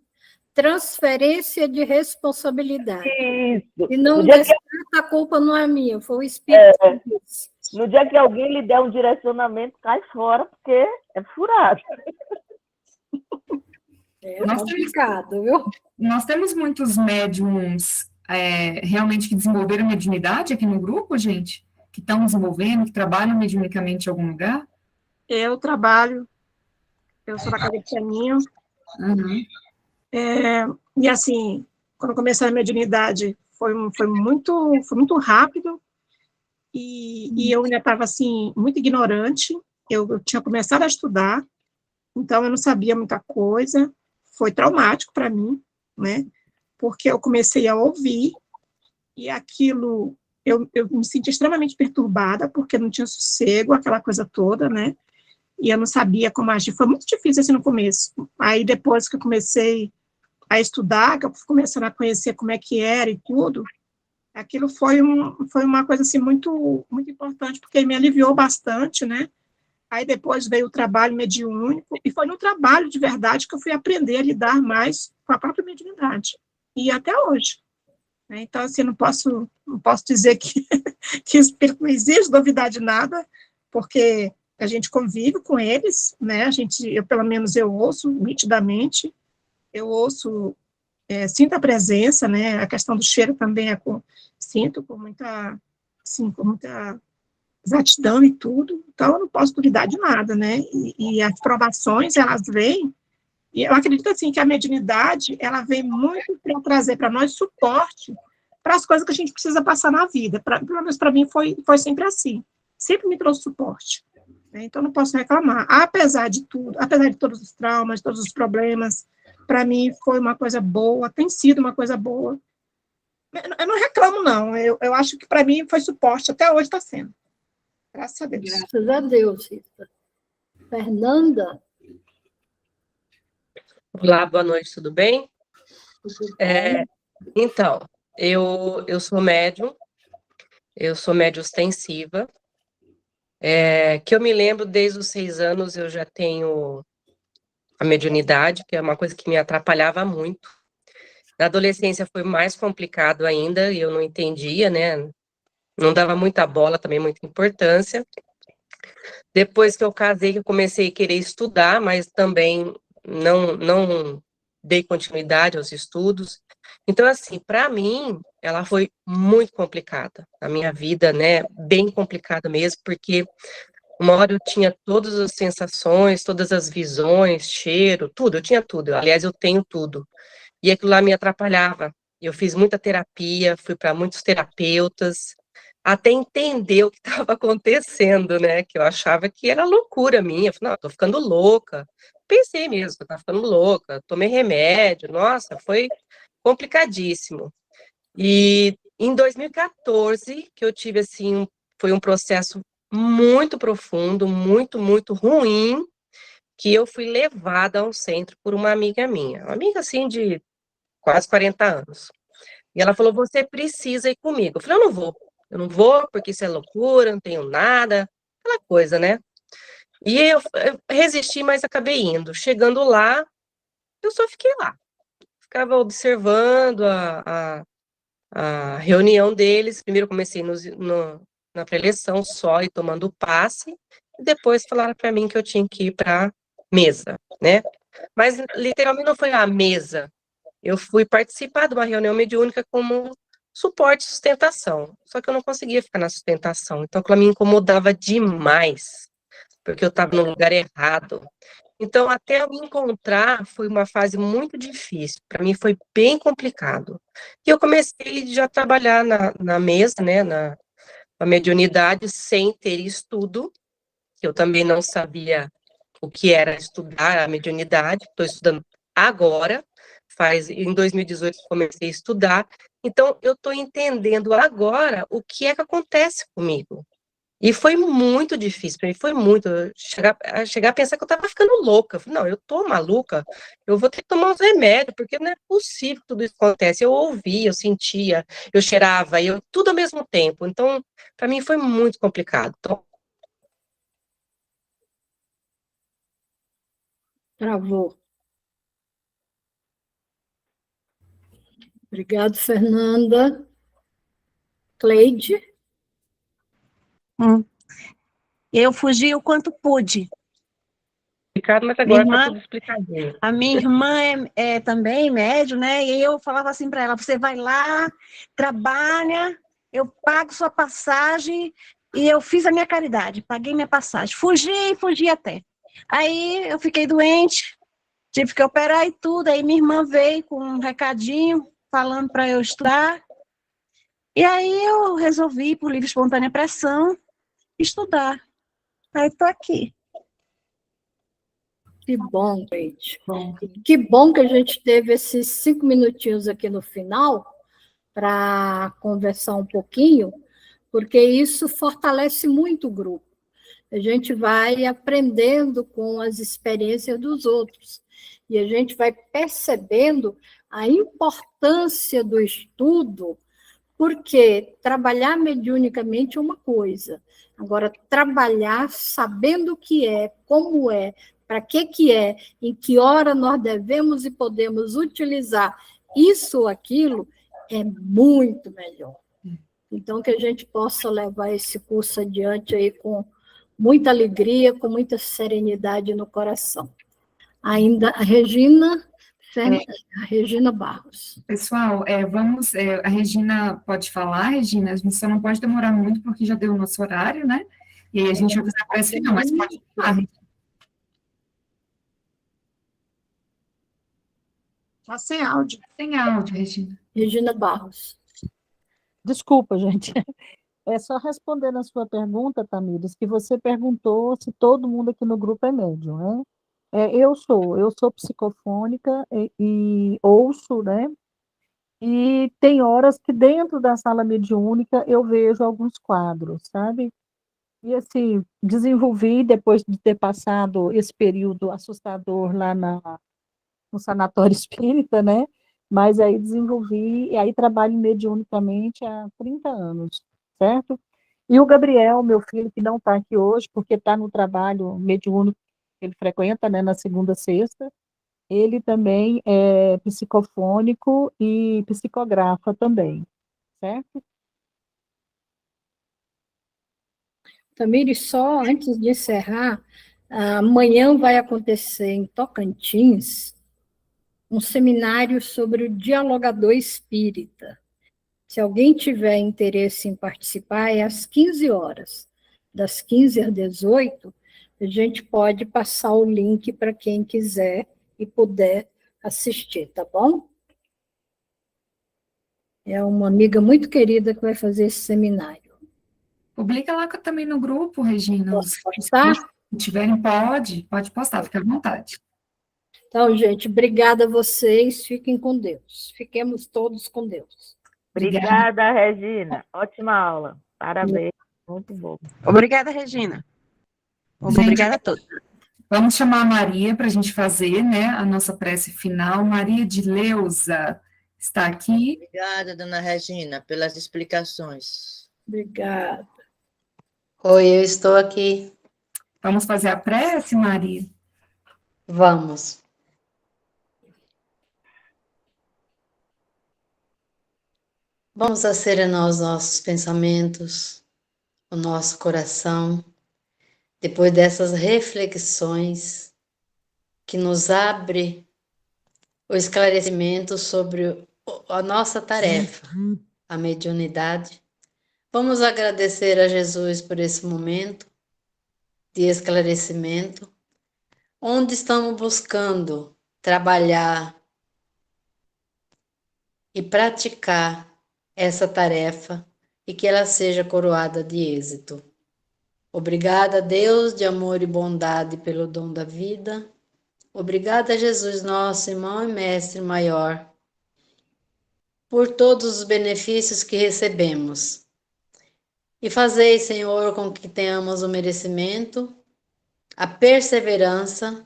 D: transferência de responsabilidade.
I: Isso.
D: E não
I: No dia que...
D: descarta, a culpa não é minha, foi o Espírito que disse.
I: No dia que alguém lhe der um direcionamento, cai fora, porque é furado.
D: É complicado, viu?
A: Nós temos muitos médiums realmente que desenvolveram mediunidade aqui no grupo, gente? Que estão desenvolvendo, que trabalham mediunicamente em algum lugar?
H: Eu trabalho, eu sou da Casa de Pianinho.
A: Uhum.
H: E assim, quando eu comecei a mediunidade, foi muito rápido, e eu ainda estava assim, muito ignorante. Eu tinha começado a estudar, então eu não sabia muita coisa. Foi traumático para mim, né? Porque eu comecei a ouvir, e aquilo, eu me senti extremamente perturbada, porque não tinha sossego, aquela coisa toda, né? E eu não sabia como agir. Foi muito difícil assim no começo. Aí depois que eu comecei a estudar, que eu fui começando a conhecer como é que era e tudo, aquilo foi uma coisa assim muito, muito importante, porque me aliviou bastante, né? Aí depois veio o trabalho mediúnico, e foi no trabalho de verdade que eu fui aprender a lidar mais com a própria mediunidade. E até hoje. Né? Então, assim, não posso dizer que espírito não existe, novidade nada, porque a gente convive com eles, né? Pelo menos eu ouço nitidamente, eu ouço, sinto a presença, né? A questão do cheiro também sinto com muita exatidão e tudo, então eu não posso duvidar de nada, né? E as provações, elas vêm, e eu acredito assim que a mediunidade, ela vem muito para trazer para nós suporte para as coisas que a gente precisa passar na vida. Pelo menos para mim foi sempre assim, sempre me trouxe suporte, né? Então não posso reclamar, apesar de tudo, apesar de todos os traumas, todos os problemas, para mim foi uma coisa boa, tem sido uma coisa boa. Eu não reclamo, não, eu acho que para mim foi suporte, até hoje está sendo. Graças a Deus.
D: Graças a Deus, Rita. Fernanda?
L: Olá, boa noite, tudo bem? Então, eu sou médium ostensiva, que eu me lembro desde os 6 anos eu já tenho a mediunidade, que é uma coisa que me atrapalhava muito. Na adolescência foi mais complicado ainda, e eu não entendia, né? Não dava muita bola, também muita importância. Depois que eu casei, que eu comecei a querer estudar, mas também não dei continuidade aos estudos. Então, assim, para mim, ela foi muito complicada. A minha vida, né, bem complicada mesmo, porque uma hora eu tinha todas as sensações, todas as visões, cheiro, tudo, eu tinha tudo. Aliás, eu tenho tudo. E aquilo lá me atrapalhava. Eu fiz muita terapia, fui para muitos terapeutas, até entender o que estava acontecendo, né? Que eu achava que era loucura minha. Eu falei, não, eu tô ficando louca. Pensei mesmo que eu estava ficando louca, tomei remédio, nossa, foi complicadíssimo. E em 2014, que eu tive, assim, foi um processo muito profundo, muito, muito ruim, que eu fui levada a um centro por uma amiga minha, uma amiga, assim, de quase 40 anos. E ela falou, você precisa ir comigo. Eu falei, eu não vou porque isso é loucura, não tenho nada, aquela coisa, né? E eu resisti, mas acabei indo. Chegando lá, eu só fiquei lá. Ficava observando a reunião deles. Primeiro comecei na preleção só e tomando o passe, e depois falaram para mim que eu tinha que ir para a mesa, né? Mas literalmente não foi a mesa. Eu fui participar de uma reunião mediúnica como suporte e sustentação. Só que eu não conseguia ficar na sustentação. Então, aquilo me incomodava demais, porque eu estava no lugar errado. Então, até eu me encontrar, foi uma fase muito difícil. Para mim, foi bem complicado. E eu comecei já a trabalhar na mesa, né, na mediunidade, sem ter estudo. Eu também não sabia o que era estudar a mediunidade. Estou estudando agora. Em 2018, comecei a estudar. Então, eu estou entendendo agora o que é que acontece comigo. E foi muito difícil para mim, foi muito. Chegar a pensar que eu estava ficando louca. Eu falei, não, eu tô maluca, eu vou ter que tomar uns remédios, porque não é possível que tudo isso acontece. Eu ouvia, eu sentia, eu cheirava, tudo ao mesmo tempo. Então, para mim foi muito complicado. Então,
D: Travou. Obrigado, Fernanda. Cleide?
G: Eu fugi o quanto pude.
L: Ricardo, mas agora está tudo explicadinho.
G: A minha irmã é também médium, né? E eu falava assim para ela: você vai lá, trabalha, eu pago sua passagem, e eu fiz a minha caridade, paguei minha passagem. Fugi até. Aí eu fiquei doente, tive que operar e tudo. Aí minha irmã veio com um recadinho falando para eu estudar. E aí eu resolvi, por livre e espontânea pressão, estudar. Aí estou aqui.
D: Que bom, gente. Que bom que a gente teve esses 5 minutinhos aqui no final para conversar um pouquinho, porque isso fortalece muito o grupo. A gente vai aprendendo com as experiências dos outros e a gente vai percebendo a importância do estudo, porque trabalhar mediunicamente é uma coisa, agora trabalhar sabendo o que é, como é, para que é, em que hora nós devemos e podemos utilizar isso ou aquilo, é muito melhor. Então, que a gente possa levar esse curso adiante aí com muita alegria, com muita serenidade no coração. Ainda a Regina Barros.
A: Pessoal, a Regina pode falar, Regina, a gente só não pode demorar muito, porque já deu o nosso horário, né? E aí a gente vai fazer a prece final, mas pode falar, Regina.
H: Está sem áudio.
A: Sem áudio, Regina.
D: Regina Barros.
J: Desculpa, gente. É só respondendo a sua pergunta, Tamires, que você perguntou se todo mundo aqui no grupo é médium, né? Eu sou psicofônica e ouço, né? E tem horas que dentro da sala mediúnica eu vejo alguns quadros, sabe? E assim, desenvolvi depois de ter passado esse período assustador lá no sanatório espírita, né? Mas aí desenvolvi, e aí trabalho mediunicamente há 30 anos, certo? E o Gabriel, meu filho, que não está aqui hoje, porque está no trabalho mediúnico que ele frequenta, né, na segunda a sexta, ele também é psicofônico e psicografa também, certo?
D: Tamires, só antes de encerrar, amanhã vai acontecer em Tocantins um seminário sobre o dialogador espírita. Se alguém tiver interesse em participar, é às 15 horas. Das 15 às 18, a gente pode passar o link para quem quiser e puder assistir, tá bom? É uma amiga muito querida que vai fazer esse seminário.
A: Publica lá também no grupo, Regina.
D: Posso postar?
A: Se tiverem, pode postar, fica à vontade.
D: Então, gente, obrigada a vocês, fiquem com Deus. Fiquemos todos com Deus.
I: Obrigada, Regina. Ótima aula. Parabéns. Muito bom.
G: Obrigada, Regina. Obrigada a todos.
A: Vamos chamar a Maria para a gente fazer, né, a nossa prece final. Maria de Leusa está aqui.
E: Obrigada, dona Regina, pelas explicações.
D: Obrigada.
M: Oi, eu estou aqui.
A: Vamos fazer a prece, Maria?
M: Vamos. Vamos acerenar os nossos pensamentos, o nosso coração, depois dessas reflexões que nos abre o esclarecimento sobre a nossa tarefa, a mediunidade. Vamos agradecer a Jesus por esse momento de esclarecimento, onde estamos buscando trabalhar e praticar essa tarefa e que ela seja coroada de êxito. Obrigada, Deus de amor e bondade, pelo dom da vida. Obrigada, Jesus, nosso irmão e mestre maior, por todos os benefícios que recebemos. E fazei, Senhor, com que tenhamos o merecimento, a perseverança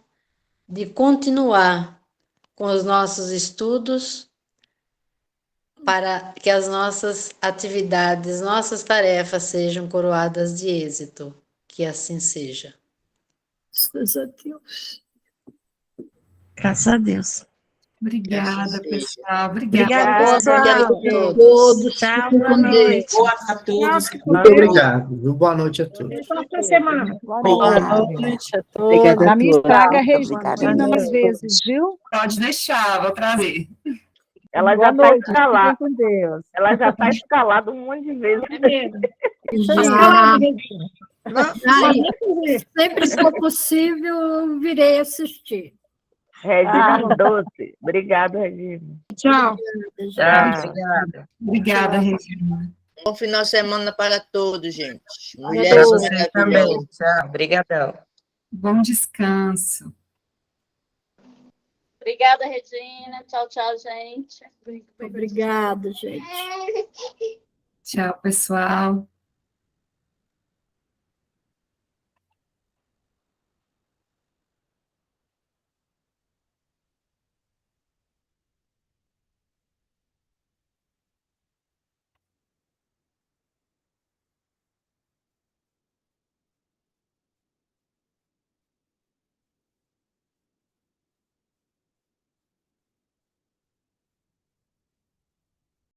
M: de continuar com os nossos estudos para que as nossas atividades, nossas tarefas sejam coroadas de êxito. Que assim seja.
D: Graças a Deus.
G: Graças a Deus.
A: Obrigada,
E: Assim
A: pessoal.
G: Obrigada,
A: Obrigada.
G: pessoal.
E: a
D: Todos.
G: Tchau,
D: Fiquem
G: boa
D: com Deus.
G: noite.
N: Boa a todos.
H: Muito
N: obrigado. Boa noite a todos.
H: Próxima semana.
J: Boa noite a todos.
B: Obrigada a
J: A minha
B: todos.
J: traga a
G: Obrigada.
J: Regina mais vezes, viu?
A: Pode deixar, vou trazer.
I: Ela
J: Boa
I: já está
J: noite,
I: escalada.
J: fiquem com Deus.
I: Ela já está escalada um monte de vezes.
H: É mesmo.
D: Já,
H: Não,
D: sempre que for possível, virei assistir.
I: Regina Doce. Obrigado, Regina.
H: tchau.
L: Tchau.
A: Obrigada, Regina.
E: Bom final de semana para todos, gente.
L: Para
E: Mulheres
L: vocês também.
E: maravilhosas.
L: Tchau. Obrigadão.
A: Bom descanso.
K: Obrigada, Regina. Tchau, tchau, gente.
D: Obrigada, gente.
A: Tchau, pessoal.